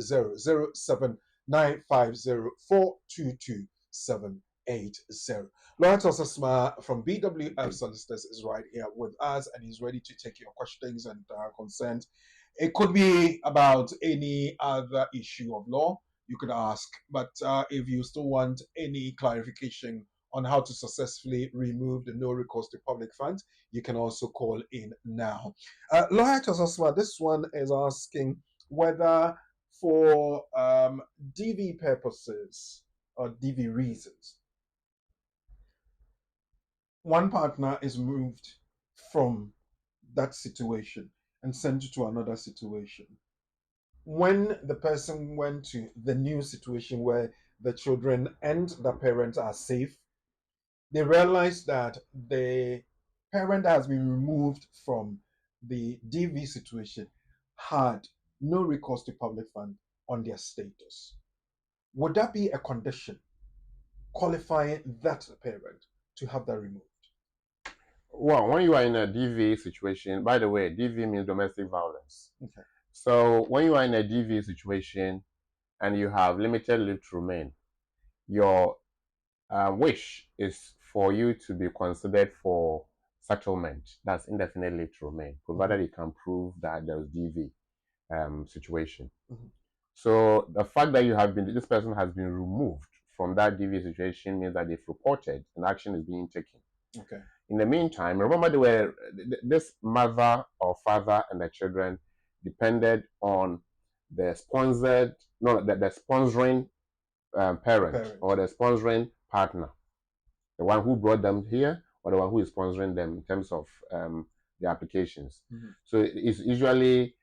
07950 422 780. Lawrence Osasma from BWF Solicitors is right here with us and he's ready to take your questions and concerns. It could be about any other issue of law you could ask, but if you still want any clarification on how to successfully remove the no recourse to public funds, you can also call in now. Lawyer Tosasma, this one is asking whether for DV purposes or DV reasons, one partner is moved from that situation and sent to another situation. When the person went to the new situation where the children and the parents are safe, they realized that the parent that has been removed from the DV situation had no recourse to public fund on their status. Would that be a condition qualifying that parent to have that removed? Well, when you are in a DV situation, by the way, DV means domestic violence. Okay. So when you are in a DV situation and you have limited leave to remain, your wish is for you to be considered for settlement. That's indefinite leave to remain, provided you can prove that there was DV situation. So the fact that this person has been removed from that DV situation means that they've reported and action is being taken. Okay. In the meantime, remember this mother or father and the children depended on the sponsoring parent or the sponsoring partner, the one who brought them here or the one who is sponsoring them in terms of the applications. So it's usually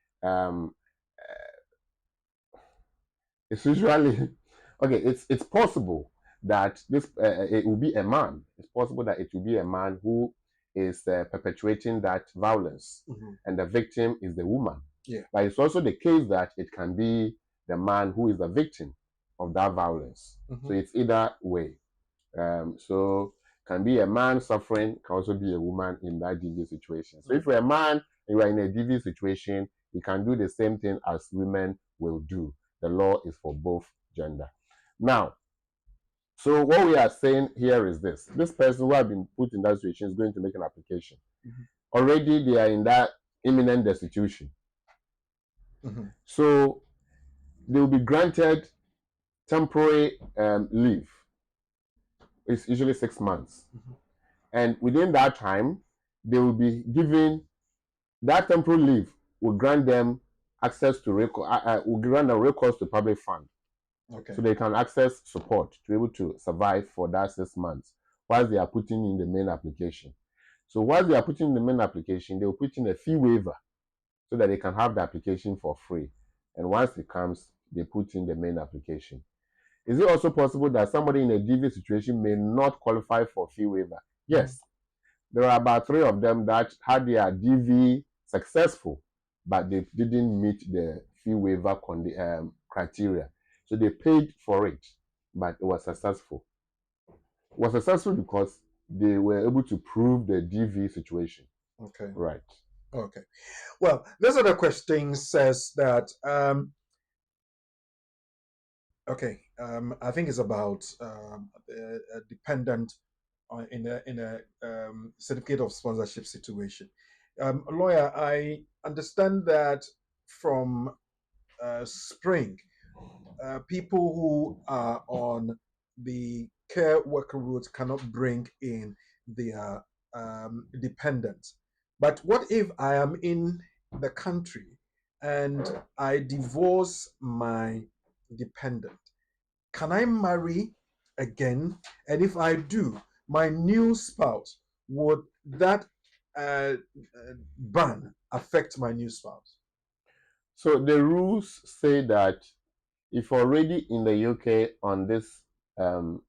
okay. It's possible that it will be a man. It's possible that it will be a man who is perpetuating that violence, and the victim is the woman. Yeah. But it's also the case that it can be the man who is the victim of that violence. So it's either way. So can be a man suffering, can also be a woman in that DV situation. So if you're a man and you are in a DV situation, you can do the same thing as women will do. The law is for both gender. Now, so what we are saying here is this. This person who has been put in that situation is going to make an application. Already they are in that imminent destitution. So they will be granted temporary leave. It's usually 6 months. And within that time, they will be given that temporary leave will grant them access to will grant them recourse to public fund. Okay. So they can access support to be able to survive for that 6 months whilst they are putting in the main application. So while they are putting in the main application, they will put in a fee waiver so that they can have the application for free. And once it comes, they put in the main application. Is it also possible that somebody in a DV situation may not qualify for fee waiver? Yes. There are about 3 of them that had their DV successful, but they didn't meet the fee waiver criteria. So they paid for it, but it was successful. It was successful because they were able to prove the DV situation. Okay. Right. Okay. Well, this other question says that Okay, I think it's about a dependent in a certificate of sponsorship situation. Lawyer, I understand that from spring, people who are on the care worker route cannot bring in their dependents. But what if I am in the country and I divorce my dependent? Can I marry again? And if I do, my new spouse, would that ban affect my new spouse? So the rules say that if you're already in the UK on this um,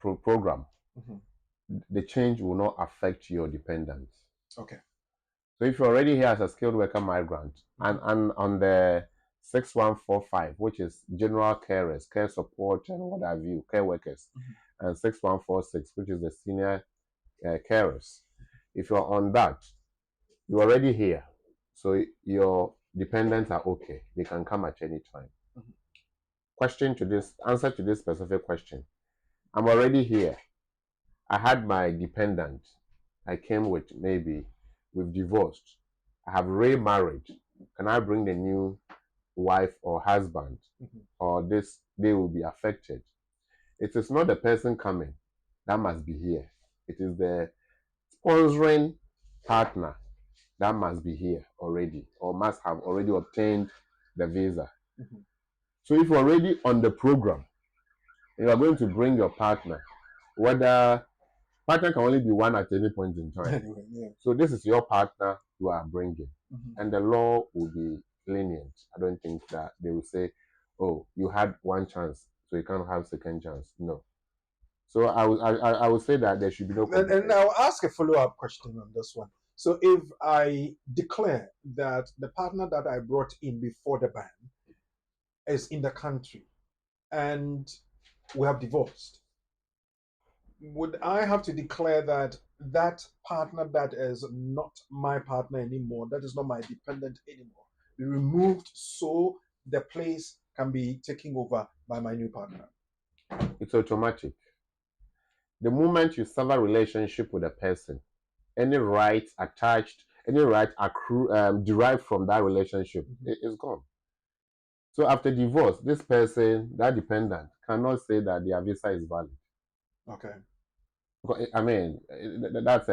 program, Mhm. the change will not affect your dependents. Okay. So if you're already here as a skilled worker migrant and on the 6145, which is general carers, care support, and what have you, care workers, and 6146, which is the senior carers, if you're on that, you're already here. So your dependents are okay. They can come at any time. Answer to this specific question. I'm already here. I had my dependent. I came with maybe we've divorced. I have remarried. Can I bring the new wife or husband? Or this they will be affected? It is not the person coming that must be here. It is the sponsoring partner that must be here already or must have already obtained the visa. So if you're already on the program, you are going to bring your partner, whether partner can only be one at any point in time. Anyway, yeah. So this is your partner you are bringing, Mhm. and the law will be lenient. I don't think that they will say, "Oh, you had one chance, so you can't have second chance." No. So I would say that there should be no And complication. I'll ask a follow-up question on this one. So if I declare that the partner that I brought in before the ban is in the country and we have divorced, would I have to declare that that partner that is not my partner anymore, that is not my dependent anymore, be removed so the place can be taken over by my new partner? It's automatic. The moment you sever a relationship with a person, any rights attached, any right derived from that relationship is gone. So after divorce, this person, that dependent, cannot say that their visa is valid. Okay. I mean, that's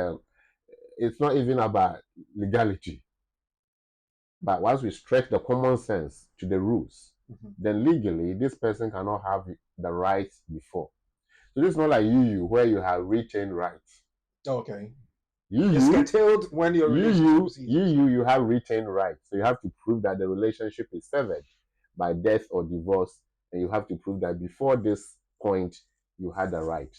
it's not even about legality. But once we stretch the common sense to the rules, then legally this person cannot have the rights before. So this is not like where you have retained rights. Okay. You It's curtailed when your relationship is you have retained rights. So you have to prove that the relationship is severed by death or divorce, and you have to prove that before this point you had a right.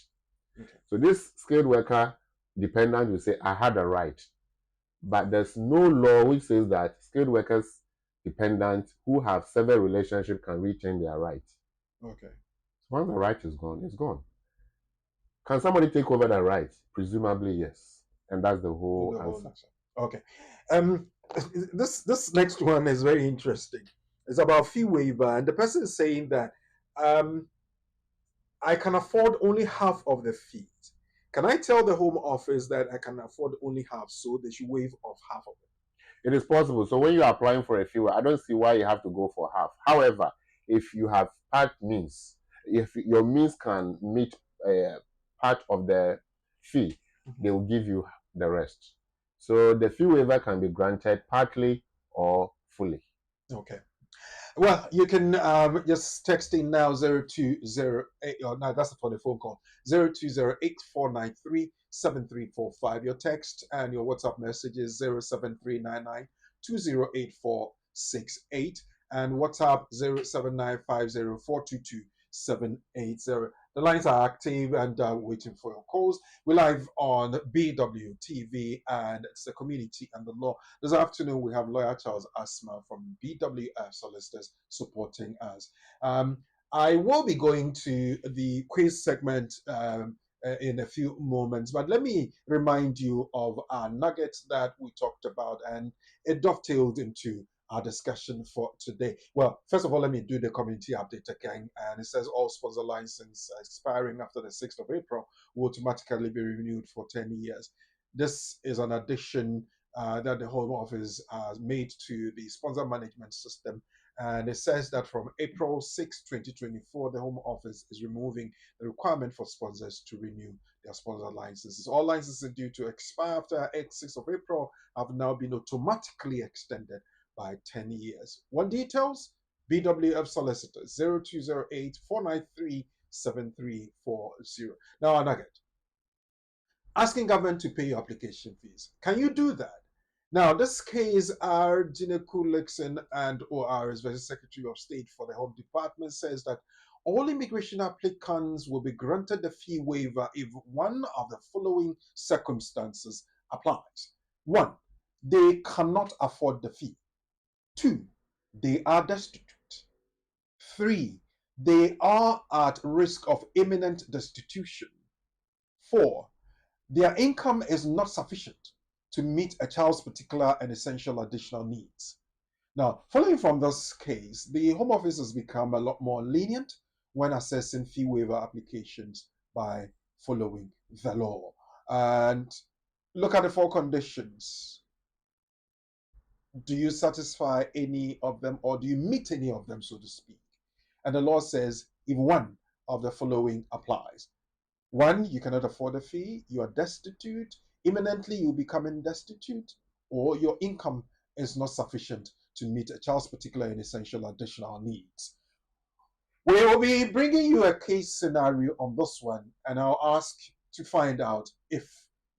Okay. So this skilled worker dependent will say, I had a right. But there's no law which says that skilled workers dependent who have severed relationship can retain their rights. Okay. So once the right is gone, it's gone. Can somebody take over the right? Presumably, yes. And that's the whole answer. Okay. This next one is very interesting. It's about fee waiver, and the person is saying that I can afford only half of the fees. Can I tell the Home Office that I can afford only half, so they should waive off half of it? It is possible. So when you are applying for a fee, I don't see why you have to go for half. However, if you have part means, if your means can meet part of the fee, they will give you the rest. So the fee waiver can be granted partly or fully. Okay. Well, you can just text in now 0208. Oh, no, that's for the phone call. 0208-493-7345. Your text and your WhatsApp message is 07399-208468. And WhatsApp 07950422-780. The lines are active and waiting for your calls. We're live on BWTV, and it's the community and the law. This afternoon, we have lawyer Charles Asma from BWF Solicitors supporting us. I will be going to the quiz segment in a few moments, but let me remind you of our nuggets that we talked about, and it dovetailed into our discussion for today. Well, first of all, let me do the community update again. And it says all sponsor license expiring after the 6th of April will automatically be renewed for 10 years. This is an addition that the Home Office has made to the sponsor management system. And it says that from April 6, 2024, the Home Office is removing the requirement for sponsors to renew their sponsor licenses. All licenses due to expire after 6th of April have now been automatically extended by 10 years. One details, BWF Solicitors 0208 493 7340. Now, a nugget. Asking government to pay your application fees. Can you do that? Now, this case, our Gina Kulixon and OR's Vice Secretary of State for the Home Department says that all immigration applicants will be granted the fee waiver if one of the following circumstances applies. 1, they cannot afford the fee. 2, they are destitute. 3, they are at risk of imminent destitution. 4, their income is not sufficient to meet a child's particular and essential additional needs. Now, following from this case, the Home Office has become a lot more lenient when assessing fee waiver applications by following the law. And look at the 4 conditions. Do you satisfy any of them, or do you meet any of them, so to speak? And the law says if one of the following applies. 1, you cannot afford a fee, you are destitute, imminently you'll become destitute, or your income is not sufficient to meet a child's particular and essential additional needs. We will be bringing you a case scenario on this one, and I'll ask to find out if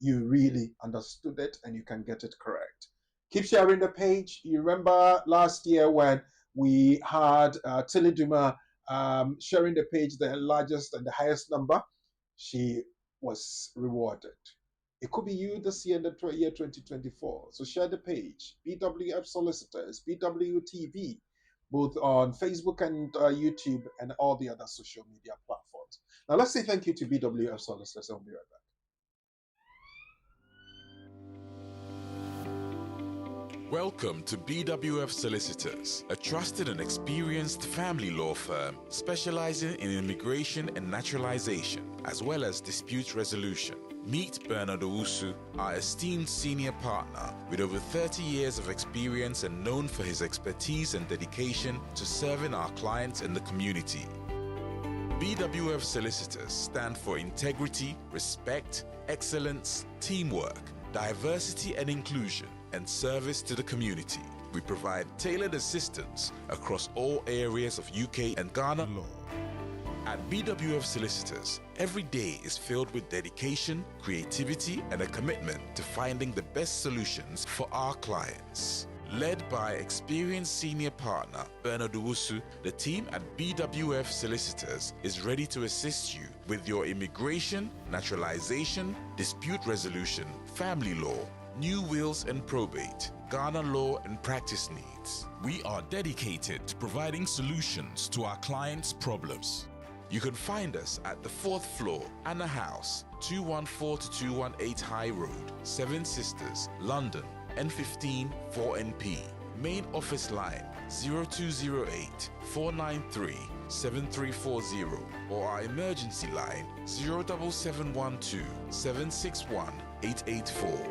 you really understood it and you can get it correct. Keep sharing the page. You remember last year when we had Tilly Duma sharing the page, the largest and the highest number, she was rewarded. It could be you this year in the year 2024. So share the page, BWF Solicitors, BWTV, both on Facebook and YouTube and all the other social media platforms. Now let's say thank you to BWF Solicitors and we'll be right back. Welcome to BWF Solicitors, a trusted and experienced family law firm specializing in immigration and naturalization, as well as dispute resolution. Meet Bernard Owusu, our esteemed senior partner with over 30 years of experience and known for his expertise and dedication to serving our clients and the community. BWF Solicitors stand for integrity, respect, excellence, teamwork, diversity and inclusion, and service to the community. We provide tailored assistance across all areas of UK and Ghana law. At BWF Solicitors, every day is filled with dedication, creativity, and a commitment to finding the best solutions for our clients. Led by experienced senior partner Bernard Owusu, the team at BWF Solicitors is ready to assist you with your immigration, naturalization, dispute resolution, family law, new wills and probate, Ghana law and practice needs. We are dedicated to providing solutions to our clients' problems. You can find us at the 4th floor, Anna House, 214-218 High Road, 7 Sisters, London, N15 4NP. Main office line 0208 493 7340 or our emergency line 07712 761 884.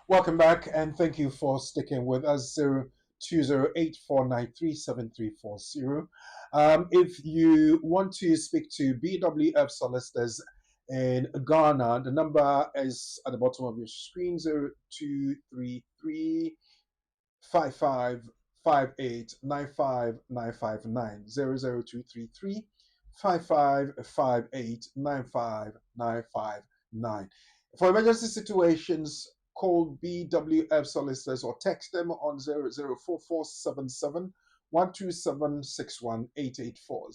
Welcome back, and thank you for sticking with us. 0208-493-7340. If you want to speak to BWF Solicitors in Ghana, the number is at the bottom of your screen: 0233 5558 95959 00233 5558 95959. For emergency situations, call BWF Solicitors or text them on 004477 12761 884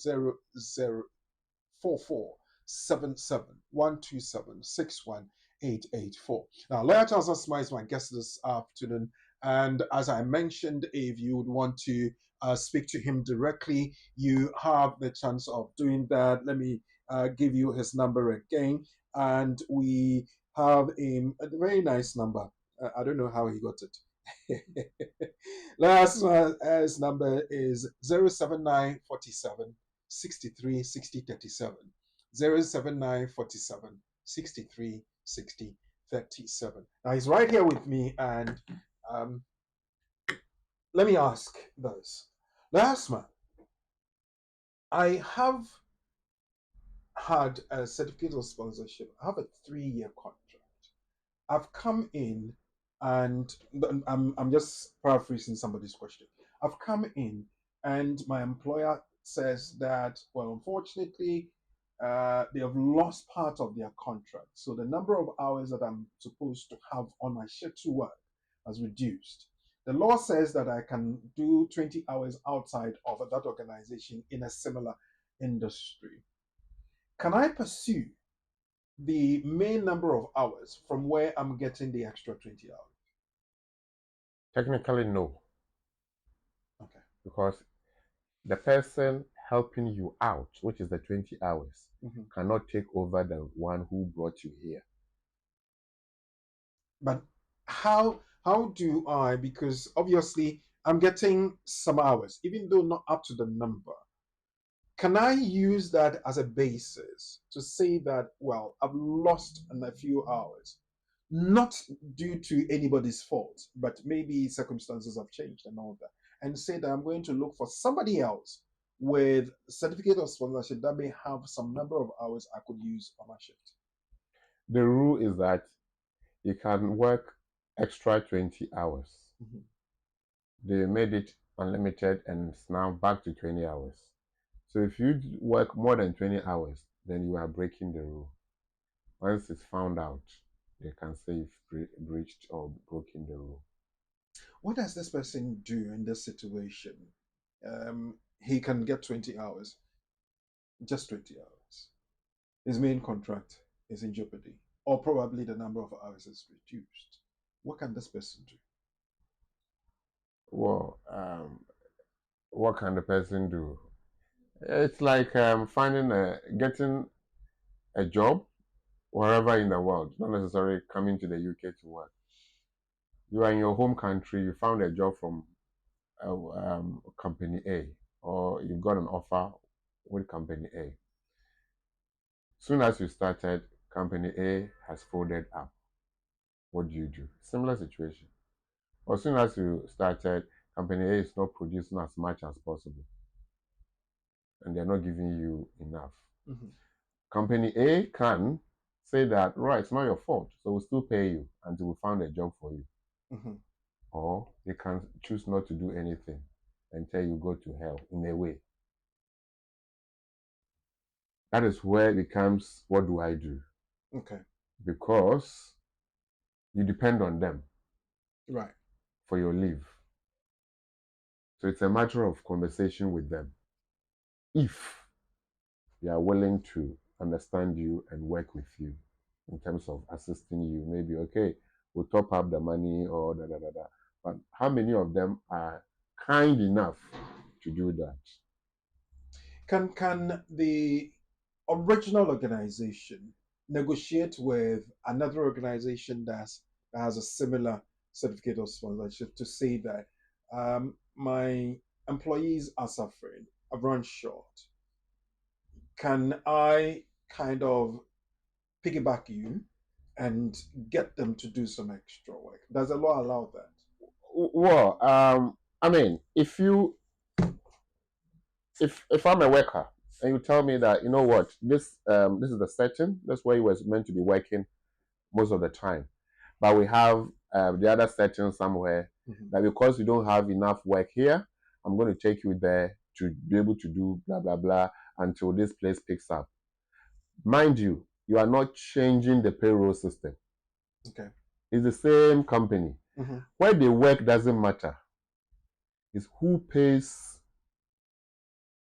004477 12761 884. Now, Lawyer Charles Asma is my guest this afternoon, and as I mentioned, if you would want to speak to him directly, you have the chance of doing that. Let me give you his number again. And we have a very nice number. I don't know how he got it. Last his number is 07947 63 60 37. 07947 63 60 37. Now he's right here with me, and let me ask this. Last month, I have had a certificate of sponsorship. I have a 3-year contract. I've come in, and I'm just paraphrasing somebody's question. I've come in, and my employer says that, well, unfortunately, they have lost part of their contract. So the number of hours that I'm supposed to have on my schedule work has reduced. The law says that I can do 20 hours outside of that organization in a similar industry. Can I pursue the main number of hours from where I'm getting the extra 20 hours? Technically, no. Okay. Because the person helping you out, which is the 20 hours, cannot take over the one who brought you here. But how do I, because obviously I'm getting some hours, even though not up to the number. Can I use that as a basis to say that, well, I've lost a few hours, not due to anybody's fault, but maybe circumstances have changed and all that, and say that I'm going to look for somebody else with certificate of sponsorship that may have some number of hours I could use on my shift? The rule is that you can work extra 20 hours. They made it unlimited, and it's now back to 20 hours. So if you work more than 20 hours, then you are breaking the rule. Once it's found out, they can say you've breached or broken the rule. What does this person do in this situation? He can get 20 hours, just 20 hours. His main contract is in jeopardy, or probably the number of hours is reduced. What can this person do? Well, what can the person do? It's like getting a job wherever in the world, not necessarily coming to the UK to work. You are in your home country, you found a job from company A, or you got an offer with company A. Soon as you started, company A has folded up. What do? Similar situation. As soon as you started, company A is not producing as much as possible, and they're not giving you enough. Company A can say that, right, it's not your fault, so we'll still pay you until we found a job for you. Or they can choose not to do anything and tell you go to hell in a way. That is where it becomes, what do I do? Okay. Because you depend on them. Right. For your leave. So it's a matter of conversation with them. If they are willing to understand you and work with you in terms of assisting you, maybe, okay, we'll top up the money or da. But how many of them are kind enough to do that? Can the original organization negotiate with another organization that has a similar certificate of sponsorship to say that my employees are suffering, I've run short? Can I kind of piggyback you and get them to do some extra work? Does the law allow that? Well, I mean, if I'm a worker and you tell me that, you know what, this is the setting, that's where you was meant to be working most of the time, but we have the other setting somewhere that because you don't have enough work here, I'm going to take you there to be able to do blah blah blah until this place picks up. Mind you, you are not changing the payroll system. Okay. It's the same company. Where they work doesn't matter. It's who pays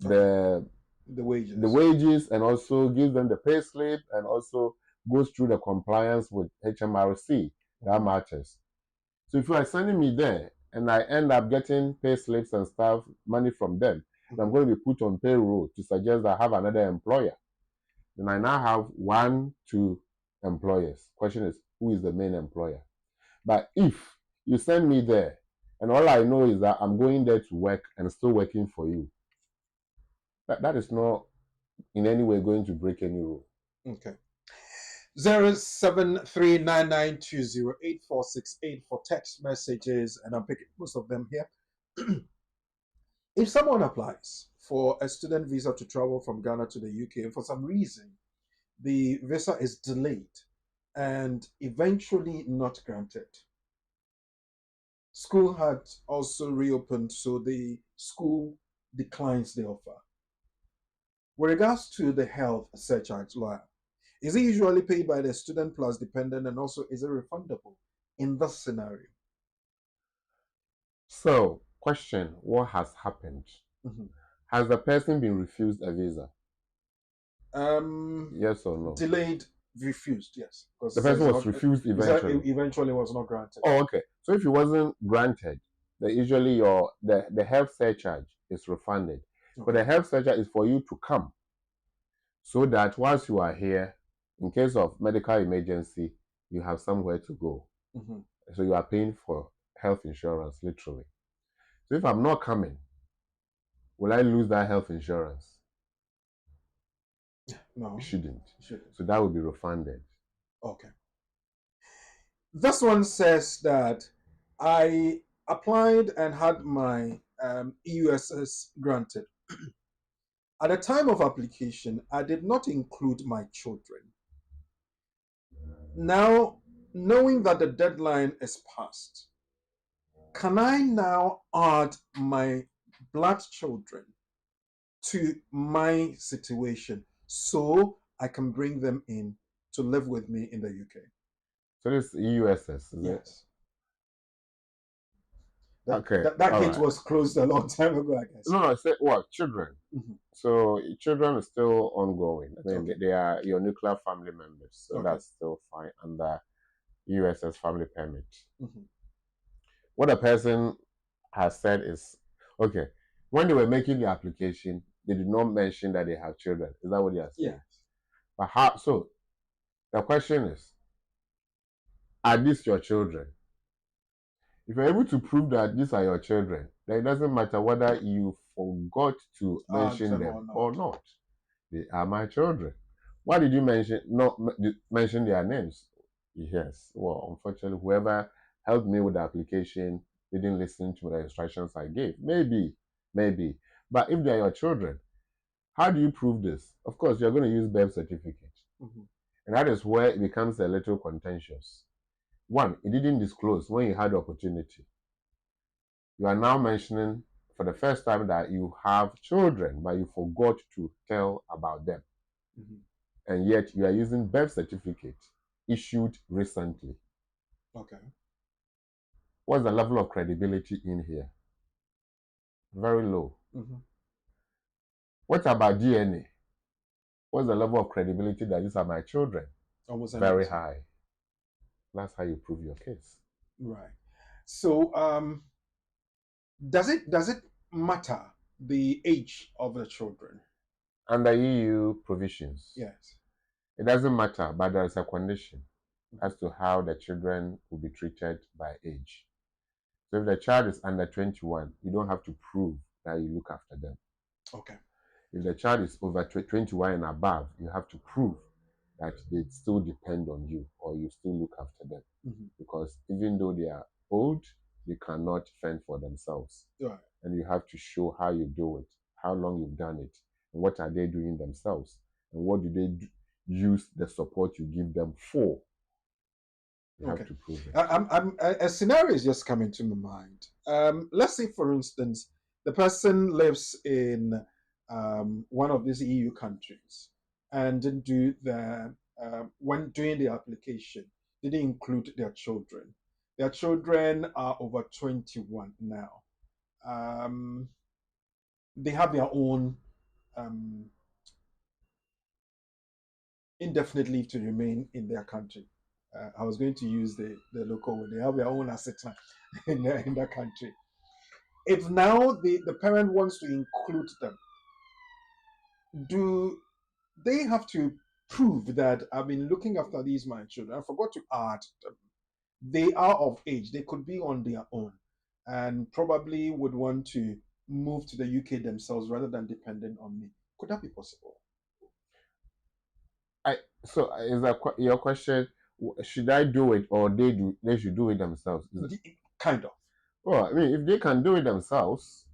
the wages and also gives them the pay slip and also goes through the compliance with HMRC. That matters. So if you are sending me there and I end up getting pay slips and stuff, money from them, I'm going to be put on payroll to suggest that I have another employer. then I now have 1, 2 employers. Question is, who is the main employer? But if you send me there, and all I know is that I'm going there to work and still working for you, that is not in any way going to break any rule. Okay. 0739920846 for text messages, and I'm picking most of them here. If someone applies for a student visa to travel from Ghana to the UK, and for some reason the visa is delayed and eventually not granted, school had also reopened, so the school declines the offer. With regards to the health surcharge, lawyer, is it usually paid by the student plus dependent, and also is it refundable in this scenario? So, question, what has happened? Mhm. Has the person been refused a visa? Yes or no? Delayed, refused, yes. The person was refused eventually. Eventually was not granted. Oh, okay. So if it wasn't granted, then usually the health surcharge is refunded. Okay. But the health surcharge is for you to come, so that once you are here, in case of medical emergency, you have somewhere to go. Mm-hmm. So you are paying for health insurance, literally. So if I'm not coming, will I lose that health insurance? No. You shouldn't. Shouldn't. So that will be refunded. Okay. This one says that I applied and had my EUSS granted. At the time of application, I did not include my children. Now, knowing that the deadline is past, can I now add my blood children to my situation so I can bring them in to live with me in the UK? So this EUSS, is it? Yes. That, Okay. That gate right. was closed a long time ago, I guess. No, I said what? Children. Mm-hmm. So children is still ongoing. I mean, Okay. they are your nuclear family members, so Okay. that's still fine under USS family permit. Mm-hmm. What a person has said is, okay, when they were making the application, they did not mention that they have children. Is that what they are saying? Yes. But how? So the question is, are these your children? If you're able to prove that these are your children, then it doesn't matter whether you forgot to mention them or not. They are my children. Why did you not mention their names? Yes. Well, unfortunately, whoever helped me with the application didn't listen to the instructions I gave. Maybe. But if they are your children, how do you prove this? Of course, you're going to use birth certificate. Mm-hmm. And that is where it becomes a little contentious. One, it didn't disclose when you had the opportunity. You are now mentioning for the first time that you have children, but you forgot to tell about them. Mm-hmm. And yet you are using birth certificate issued recently. Okay. What's the level of credibility in here? Very low. Mm-hmm. What about DNA? What's the level of credibility that these are my children? Almost very high. That's how you prove your case. Right. So does it matter the age of the children? Under EU provisions, Yes. it doesn't matter, but there is a condition as to how the children will be treated by age. So if the child is under 21, you don't have to prove that you look after them. Okay. If the child is over 21 and above, you have to prove that they still depend on you or you still look after them. Mm-hmm. Because even though they are old, they cannot fend for themselves. Right. And you have to show how you do it, how long you've done it, and what are they doing themselves, and what do they use the support you give them for. You have to prove it. A scenario is just coming to my mind. Let's say, for instance, the person lives in one of these EU countries and didn't do when doing the application, didn't include their children. Their children are over 21 now. They have their own indefinite leave to remain in their country. I was going to use the local word. They have their own assets in that country. If now the parent wants to include them, do they have to prove that I've been looking after these my children. I forgot to add, they are of age. They could be on their own and probably would want to move to the UK themselves rather than depending on me. Could that be possible? So is that your question? Should I do it or they should do it themselves? Kind of. Well, I mean, if they can do it themselves,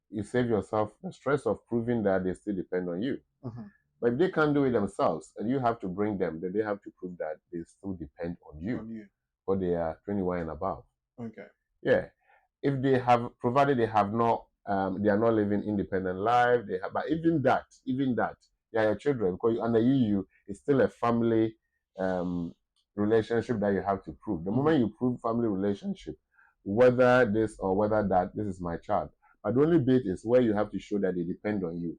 you save yourself the stress of proving that they still depend on you. Mm-hmm. But if they can't do it themselves and you have to bring them, then they have to prove that they still depend on you. Or they are 21 and above. Okay. Yeah. If they have, provided they have not, they are not living independent life, but even that, they are your children, because under EU, it's still a family relationship that you have to prove. The moment you prove family relationship, whether this or whether that, this is my child. But the only bit is where you have to show that they depend on you.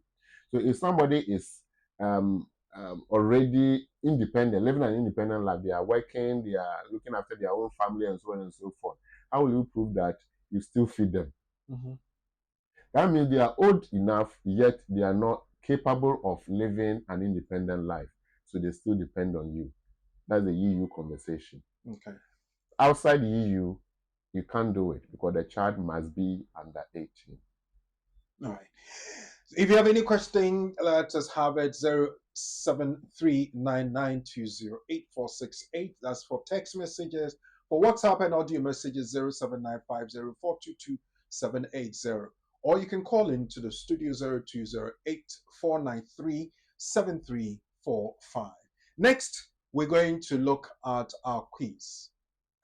So if somebody is already independent, living an independent life, they are working, they are looking after their own family and so on and so forth, how will you prove that you still feed them? Mm-hmm. That means they are old enough, yet they are not capable of living an independent life. So they still depend on you. That's the EU conversation. Okay. Outside the EU, you can't do it because the child must be under 18. All right. If you have any question, let us have it 0739920848. That's for text messages. For WhatsApp and audio messages, 07950422-780. Or you can call in to the studio 0208-493-7345. Next, we're going to look at our quiz.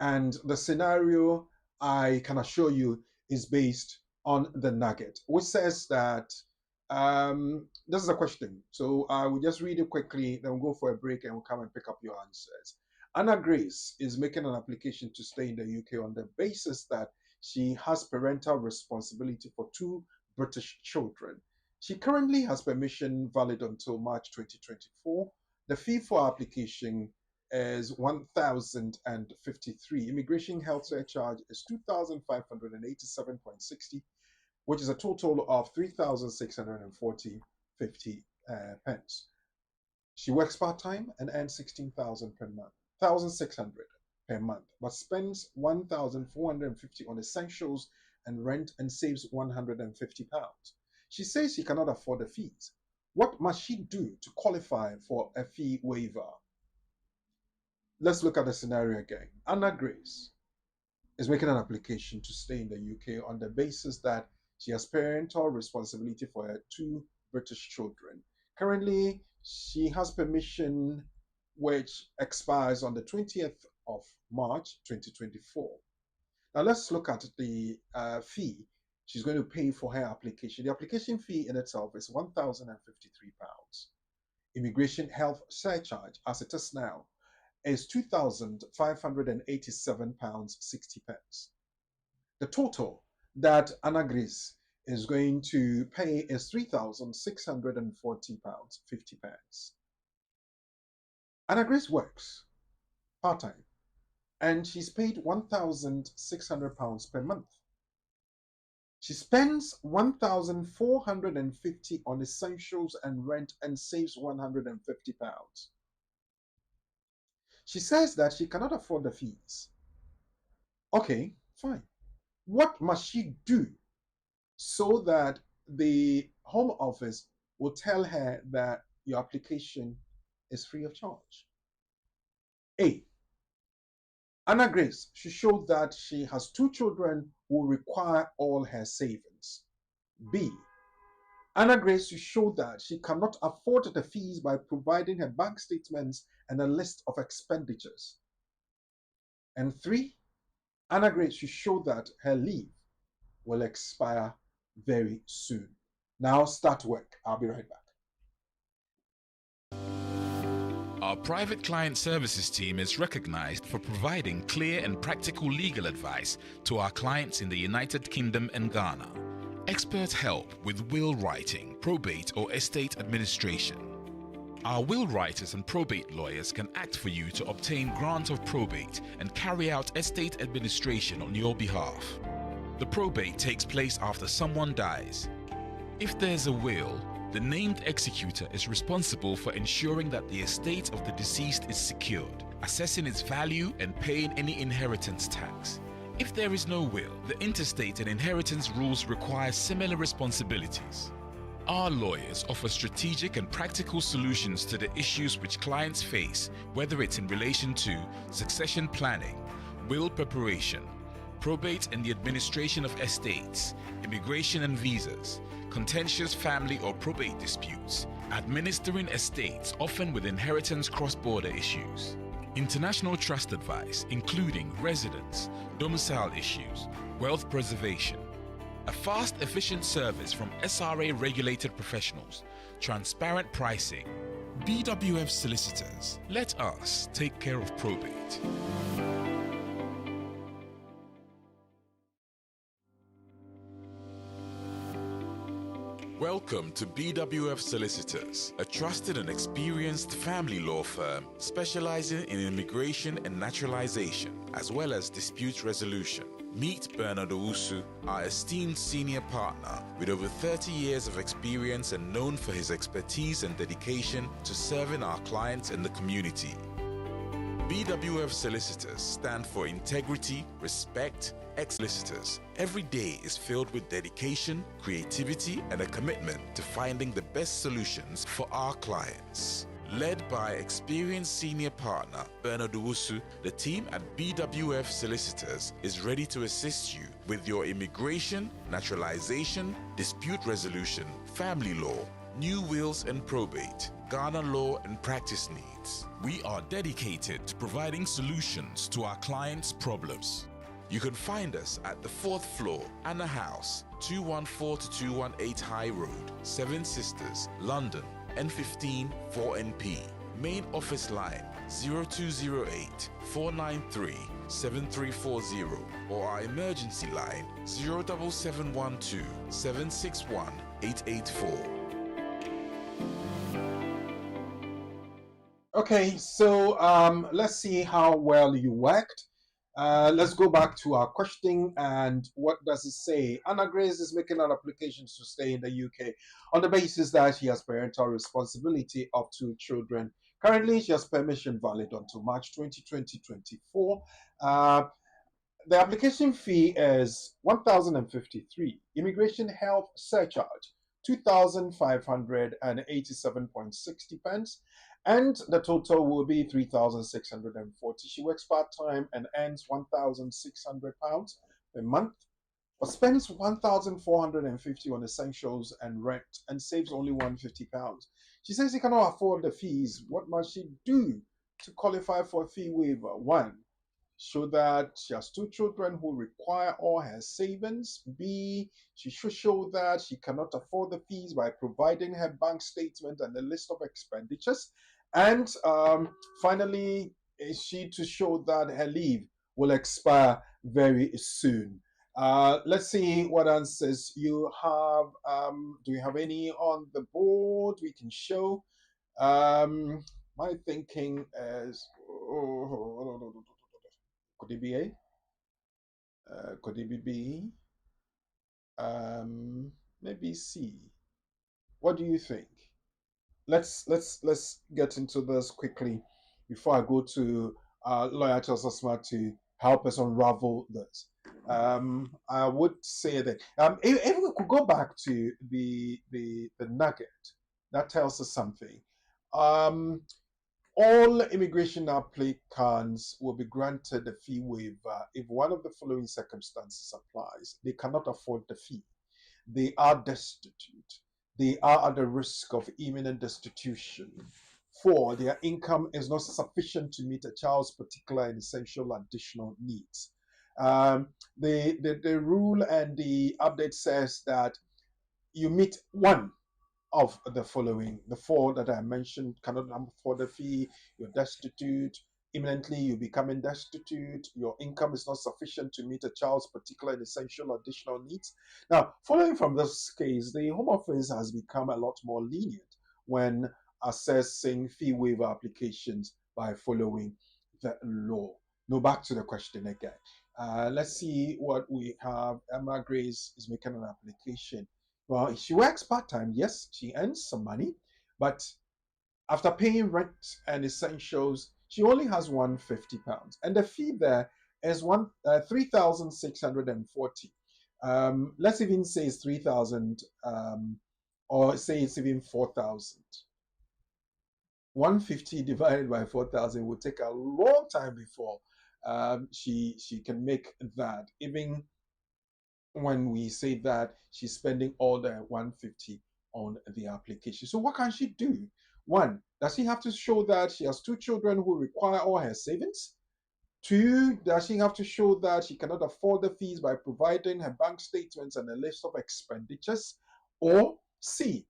And the scenario, I can assure you, is based on the nugget, which says that this is a question. So I will just read it quickly, then we'll go for a break and we'll come and pick up your answers. Anna Grace is making an application to stay in the UK on the basis that she has parental responsibility for 2 British children. She currently has permission valid until March 2024. The fee for application is 1,053. Immigration health surcharge is 2,587.60, which is a total of 3,640.50 pence. She works part-time and earns 16,000 per month, 1,600 per month, but spends 1,450 on essentials and rent and saves 150 pounds. She says she cannot afford the fees. What must she do to qualify for a fee waiver? Let's look at the scenario again. Anna Grace is making an application to stay in the UK on the basis that she has parental responsibility for her 2 British children. Currently, she has permission which expires on the 20th of March 2024. Now let's look at the fee she's going to pay for her application. The application fee in itself is £1,053. Immigration health surcharge, as it is now, is £2,587.60. The total that Anna Grace is going to pay is £3,640.50. Anna Grace works part-time and she's paid £1,600 per month. She spends 1,450 on essentials and rent and saves 150 pounds. She says that she cannot afford the fees. Okay, fine. What must she do so that the Home Office will tell her that your application is free of charge? A. Anna Grace should show that she has 2 children who require all her savings. B. Anna Grace should show that she cannot afford the fees by providing her bank statements and a list of expenditures. And 3. Anna Grace should show that her leave will expire very soon. Now start work. I'll be right back. Our private client services team is recognized for providing clear and practical legal advice to our clients in the United Kingdom and Ghana. Expert help with will writing, probate or estate administration. Our will writers and probate lawyers can act for you to obtain grant of probate and carry out estate administration on your behalf. The probate takes place after someone dies. If there's a will, The named executor is responsible for ensuring that the estate of the deceased is secured, assessing its value and paying any inheritance tax. If there is no will, the intestate and inheritance rules require similar responsibilities. Our lawyers offer strategic and practical solutions to the issues which clients face, whether it's in relation to succession planning, will preparation, probate and the administration of estates, immigration and visas, contentious family or probate disputes, administering estates often with inheritance cross-border issues, international trust advice including residence, domicile issues, wealth preservation, a fast, efficient service from SRA-regulated professionals, transparent pricing. BWF Solicitors, let us take care of probate. Welcome to BWF Solicitors, a trusted and experienced family law firm specializing in immigration and naturalization, as well as dispute resolution. Meet Bernard Owusu, our esteemed senior partner with over 30 years of experience and known for his expertise and dedication to serving our clients and the community. BWF Solicitors stand for integrity, respect, ex-solicitors. Every day is filled with dedication, creativity, and a commitment to finding the best solutions for our clients. Led by experienced senior partner Bernard Owusu, the team at BWF Solicitors is ready to assist you with your immigration, naturalization, dispute resolution, family law, new wills and probate, Ghana law and practice needs. We are dedicated to providing solutions to our clients' problems. You can find us at the 4th floor, Anna House, 214 to 218 High Road, Seven Sisters, London, N15 4NP. Main office line 0208 493 7340 or our emergency line 07712 761 884. Okay, so let's see how well you worked. Let's go back to our question and what does it say? Anna Grace is making an application to stay in the UK on the basis that she has parental responsibility of 2 children. Currently, she has permission valid until March 2024. The application fee is 1,053. Immigration health surcharge 2,587.60 pence. And the total will be 3,640. She works part-time and earns £1,600 per month, but spends 1,450 on essentials and rent and saves only £150. She says she cannot afford the fees. What must she do to qualify for a fee waiver? 1. Show that she has 2 children who require all her savings. B, she should show that she cannot afford the fees by providing her bank statement and a list of expenditures. And finally, is she to show that her leave will expire very soon. Let's see what answers you have. Do we have any on the board we can show? My thinking is, could it be A? Could it be B? Maybe C. What do you think? Let's get into this quickly before I go to lawyer Chelsea Smart to help us unravel this. I would say that if we could go back to the nugget that tells us something. All immigration applicants will be granted a fee waiver if one of the following circumstances applies. They cannot afford the fee. They are destitute. They are at the risk of imminent destitution. 4, their income is not sufficient to meet a child's particular and essential additional needs. The rule and the update says that you meet one of the following. The 4 that I mentioned: cannot afford the fee, you're destitute, imminently you're becoming destitute, your income is not sufficient to meet a child's particular and essential additional needs. Now, following from this case, the Home Office has become a lot more lenient when assessing fee waiver applications by following the law. Now, back to the question again. Let's see what we have. Emma Grace is making an application Well, she works part-time. Yes, she earns some money, but after paying rent and essentials, she only has £150, and the fee there is 3,640. Let's even say it's 3,000, or say it's even 4,000. 150 divided by 4,000 would take a long time before she can make that. Even when we say that she's spending all the 150 on the application. So what can she do? One, does she have to show that she has two children who require all her savings? Two, does she have to show that she cannot afford the fees by providing her bank statements and a list of expenditures? Or C,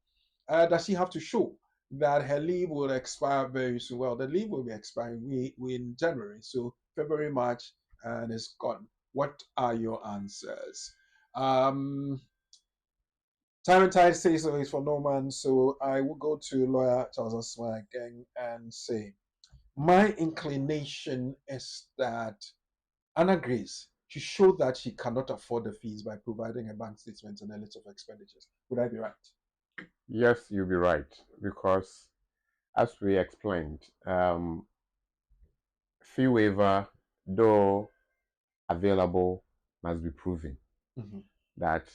does she have to show that her leave will expire very soon? Well, the leave will be expiring we in January, so February, March, and it's gone. What are your answers? Um, Tyrantide says so is for no man, so I will go to lawyer Charles Osman again and say, my inclination is that Anna Grace should show that she cannot afford the fees by providing a bank statement and a list of expenditures. Would I be right? Yes, you'll be right, because as we explained, fee waiver, though available, must be proven that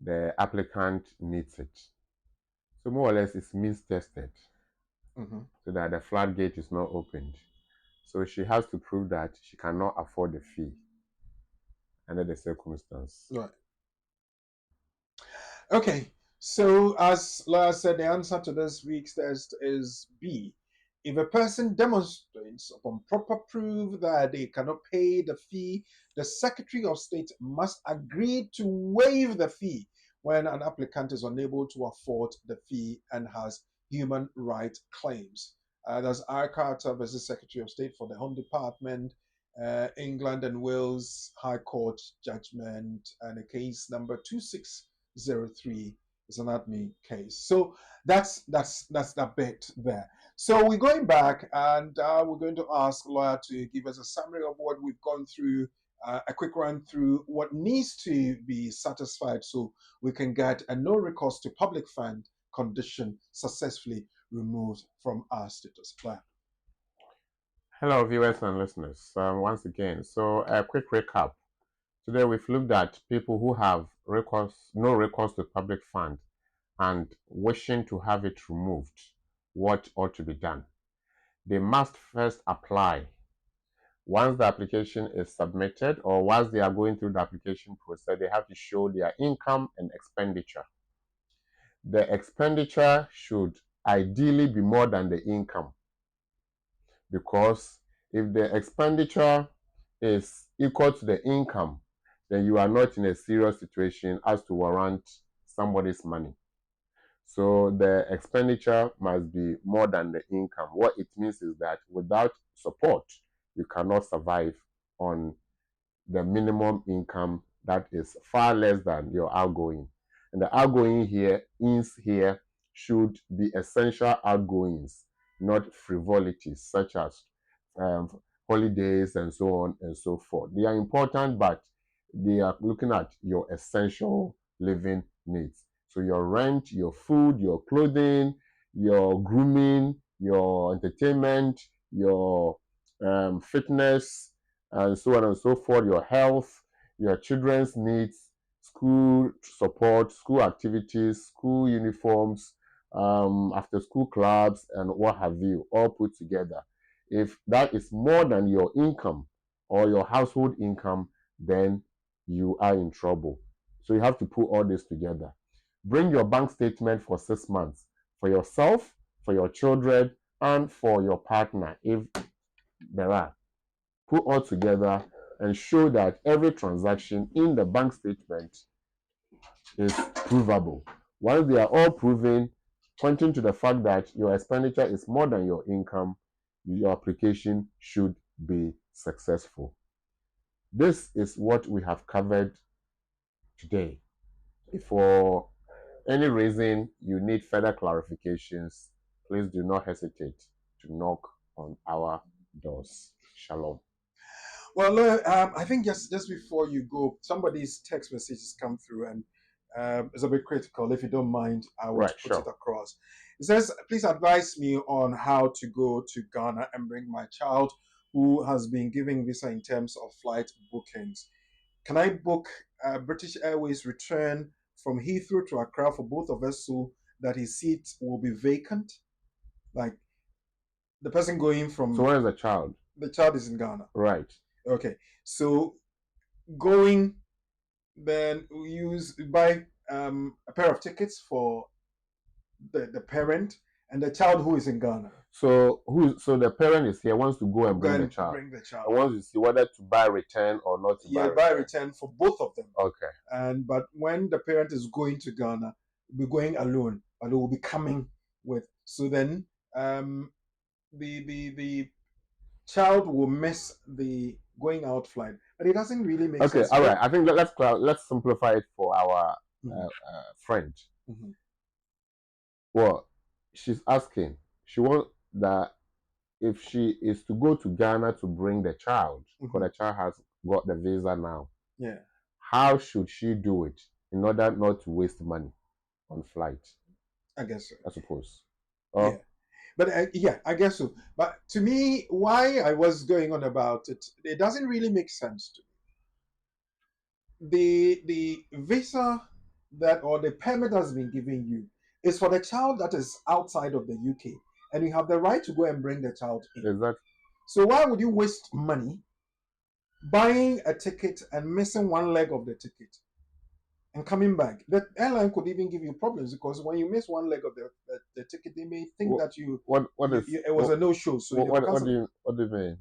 the applicant needs it. So more or less, it's means tested, so that the floodgate is not opened. So she has to prove that she cannot afford the fee under the circumstance. Right. Okay. So as Laura said, the answer to this week's test is B. If a person demonstrates upon proper proof that they cannot pay the fee, the Secretary of State must agree to waive the fee when an applicant is unable to afford the fee and has human rights claims. That's R. Carter versus Secretary of State for the Home Department, England and Wales High Court judgment, and a case number 2603 is an admin case. So that's that bit there. So we're going back and we're going to ask lawyer to give us a summary of what we've gone through, a quick run through what needs to be satisfied so we can get a no recourse to public fund condition successfully removed from our status. Lawyer. Hello, viewers and listeners. Once again, so a quick recap. Today we've looked at people who have no recourse to public fund and wishing to have it removed. What ought to be done? They must first apply. Once the application is submitted, or once they are going through the application process, they have to show their income and expenditure. The expenditure should ideally be more than the income, because if the expenditure is equal to the income, then you are not in a serious situation as to warrant somebody's money. So the expenditure must be more than the income. What it means is that without support, you cannot survive on the minimum income that is far less than your outgoing. And the outgoing here should be essential outgoings, not frivolities such as holidays and so on and so forth. They are important, but they are looking at your essential living needs. So your rent, your food, your clothing, your grooming, your entertainment, your fitness, and so on and so forth, your health, your children's needs, school support, school activities, school uniforms, after school clubs, and what have you, all put together. If that is more than your income or your household income, then you are in trouble. So you have to put all this together. Bring your bank statement for 6 months for yourself, for your children, and for your partner, if there are. Put all together and show that every transaction in the bank statement is provable. Once they are all proven, pointing to the fact that your expenditure is more than your income, your application should be successful. This is what we have covered today. If for any reason you need further clarifications, please do not hesitate to knock on our doors. Shalom. Well, I think just before you go, somebody's text message has come through, and is a bit critical. If you don't mind, I will Right, put sure. it across. It says, please advise me on how to go to Ghana and bring my child who has been giving visa in terms of flight bookings. Can I book British Airways return from Heathrow to Accra for both of us so that his seat will be vacant? Like the person going from So where is the child? the child is in Ghana. Right. Okay. So going, then we buy a pair of tickets for the parent and the child who is in Ghana. So the parent is here, wants to go and bring Go the and child. bring the child. And wants to see whether to buy return or not to Yeah, buy return for both of them. Okay. But when the parent is going to Ghana, will be going alone, but it will be coming with. So then, the child will miss the going out flight, but it doesn't really make sense. Okay, all right. I think let's simplify it for our friend. Mhm. Well, she's asking. She wants that if she is to go to Ghana to bring the child, because the child has got the visa now. Yeah. How should she do it in order not to waste money on flight? I guess so. I suppose. Yeah. But yeah, I guess so. But to me, why I was going on about it, it doesn't really make sense to me. The visa that or the permit that's been given you is for the child that is outside of the UK, and you have the right to go and bring the child in. Exactly. So why would you waste money buying a ticket and missing one leg of the ticket and coming back? The airline could even give you problems because when you miss one leg of the ticket, they may think that it was a no-show. So what do you mean?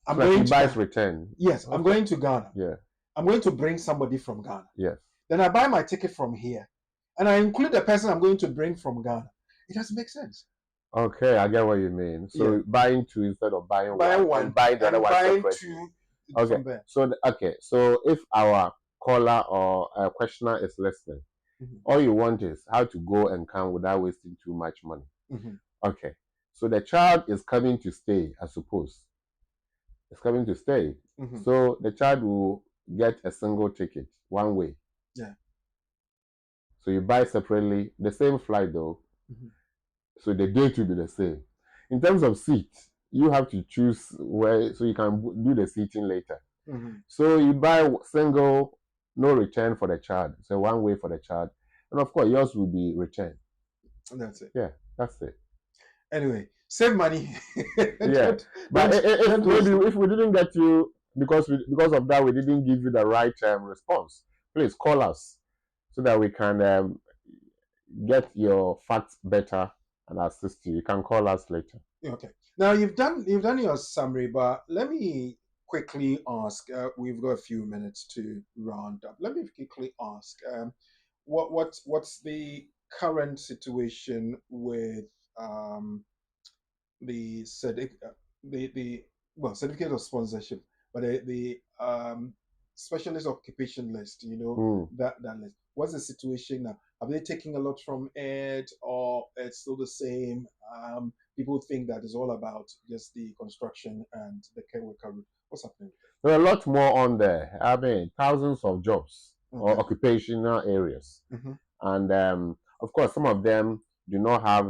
I'm so going to buy return. Yes, I'm going to Ghana. Yeah. I'm going to bring somebody from Ghana. Yes. Then I buy my ticket from here, and I include the person I'm going to bring from Ghana. It doesn't make sense. Okay, I get what you mean. So buying two instead of buying one, and buying the other one separately. Two okay. From there. So if our caller or questioner is listening, all you want is how to go and come without wasting too much money. Okay. So the child is coming to stay, I suppose. It's coming to stay. So the child will get a single ticket, one way. Yeah. So you buy separately, the same flight though. So the date will be the same. In terms of seats, you have to choose where, so you can do the seating later. So you buy single, no return for the child. So one way for the child. And of course, yours will be returned. And that's it. Yeah, that's it. Anyway, save money. Yeah. But if we didn't get you, because of that, we didn't give you the right response, please call us so that we can get your facts better and assist you. You can call us later. Okay. Now you've done your summary, but let me quickly ask. We've got a few minutes to round up. Let me quickly ask. What's the current situation with the certificate of sponsorship, but the specialist occupation list? You know that list. What's the situation now? Are they taking a lot from it, or it's still the same? People think that it's all about just the construction and the care worker. What's happening? There are a lot more on there. I mean, thousands of jobs or occupational areas, and of course, some of them do not have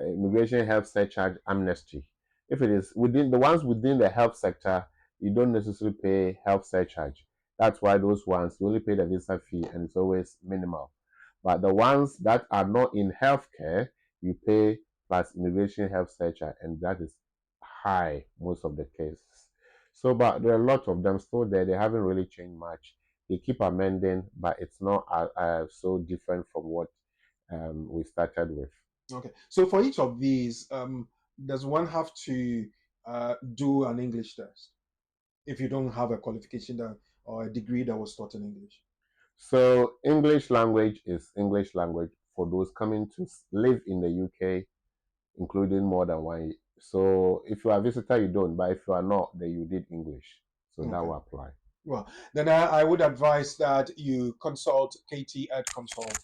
immigration health surcharge amnesty. If it is within the ones within the health sector, you don't necessarily pay health surcharge. That's why those ones you only pay the visa fee, and it's always minimal. But the ones that are not in healthcare, you pay plus immigration health surcharge, and that is high most of the cases. So, but there are a lot of them still there. They haven't really changed much. They keep amending, but it's not so different from what we started with. Okay. So for each of these, does one have to do an English test if you don't have a qualification or a degree that was taught in English? So English language is English language for those coming to live in the UK, including more than 1 year. So if you are a visitor, you don't. But if you are not, then you did English. So that will apply. Well, then I would advise that you consult KT Ed Consult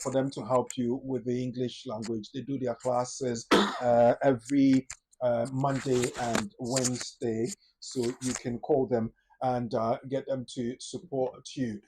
for them to help you with the English language. They do their classes every Monday and Wednesday, so you can call them. and get them to support you.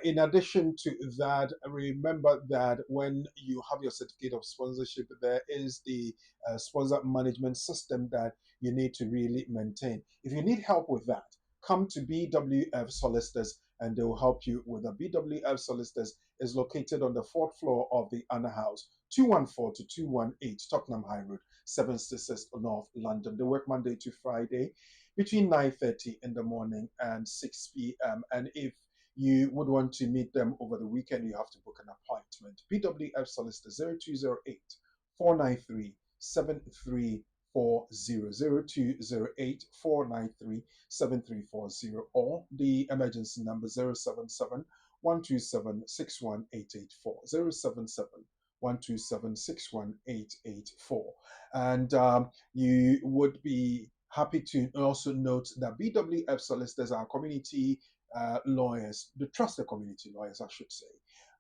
In addition to that, remember that when you have your certificate of sponsorship, there is the sponsor management system that you need to really maintain. If you need help with that, come to BWF Solicitors and they will help you with that. BWF Solicitors is located on the fourth floor of the Anna House, 214 to 218 Tottenham High Road, 766 North London. They work Monday to Friday between 9:30 in the morning and 6 p.m. And if you would want to meet them over the weekend, you have to book an appointment. BWF Solicitor 0208 493 7340 0208 493 7340 or the emergency number 077 127 61884 077 127 61884. And you would be happy to also note that BWF solicitors are community lawyers, the trusted community lawyers, I should say,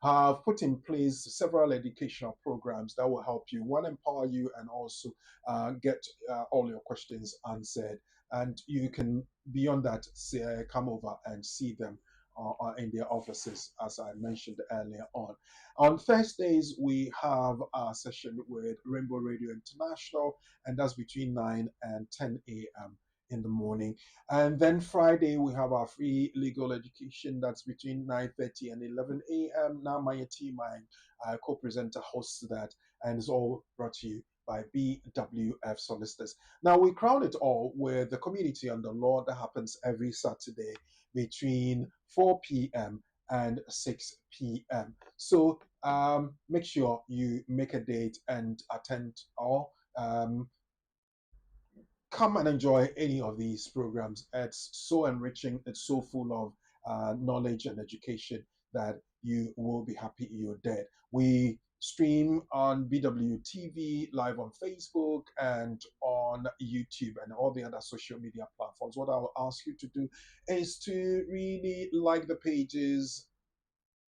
have put in place several educational programs that will help you, one, empower you, and also get all your questions answered. And you can, beyond that, come over and see them in their offices, as I mentioned earlier on. On Thursdays, we have a session with Rainbow Radio International, and that's between 9 and 10 a.m. in the morning. And then Friday, we have our free legal education. That's between 9:30 and 11 a.m. Now, my team, my co-presenter, hosts that, and it's all brought to you by BWF Solicitors. Now, we crown it all with the Community on the Law that happens every Saturday between 4 p.m. and 6 p.m. So make sure you make a date and attend, or come and enjoy any of these programs. It's so enriching, it's so full of knowledge and education that you will be happy you're there. We stream on BWTV, live on Facebook and on YouTube and all the other social media platforms. What I will ask you to do is to really like the pages,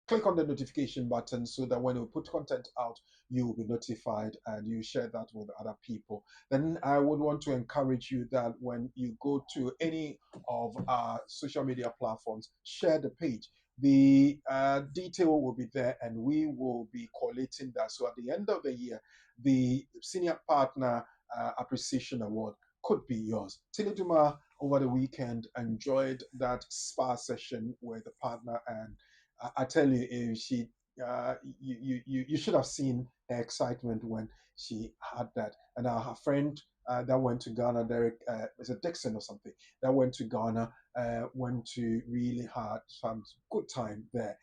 click on the notification button so that when we put content out, you will be notified and you share that with other people. Then I would want to encourage you that when you go to any of our social media platforms, share the page. The detail will be there and we will be collating that. So at the end of the year, the Senior Partner Appreciation Award could be yours. Tiniduma over the weekend enjoyed that spa session with the partner, and I tell you, you should have seen her excitement when she had that. And her friend that went to Ghana, Derek, is it Dixon or something, that went to Ghana, went to really had some good time there.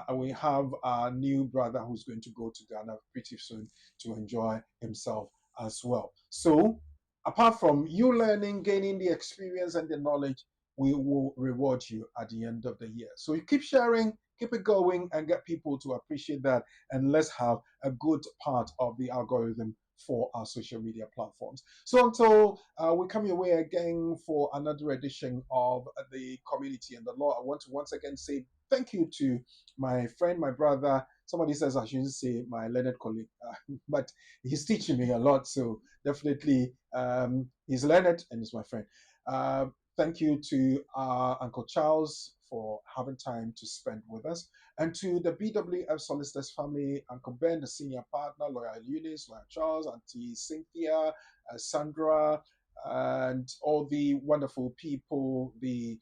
And we have our new brother who's going to go to Ghana pretty soon to enjoy himself as well. So apart from you learning, gaining the experience and the knowledge, we will reward you at the end of the year. So you keep sharing, keep it going, and get people to appreciate that. And let's have a good part of the algorithm for our social media platforms. So until we come your way again for another edition of the Community and the Law, I want to once again say thank you to my friend, my brother. Somebody says I shouldn't say my learned colleague, but he's teaching me a lot. So definitely he's learned and he's my friend. Thank you to Uncle Charles for having time to spend with us, and to the BWF Solicitors family, Uncle Ben, the senior partner, Lawyer Eunice, Lawyer Charles, Auntie Cynthia, Sandra, and all the wonderful people, the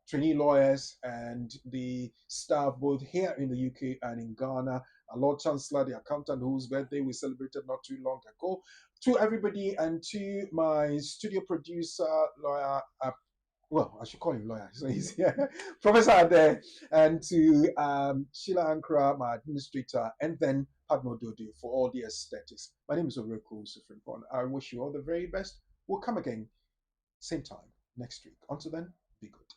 trainee lawyers and the staff both here in the UK and in Ghana, our Lord Chancellor, the accountant whose birthday we celebrated not too long ago, to everybody, and to my studio producer, lawyer, well, I should call him lawyer, so he's here, Professor Ade, and to Sheila Ankara, my administrator, and then Padmo Dodu for all the aesthetics. My name is Oreku Sufrinpon. I wish you all the very best. We'll come again, same time next week. Until then, be good.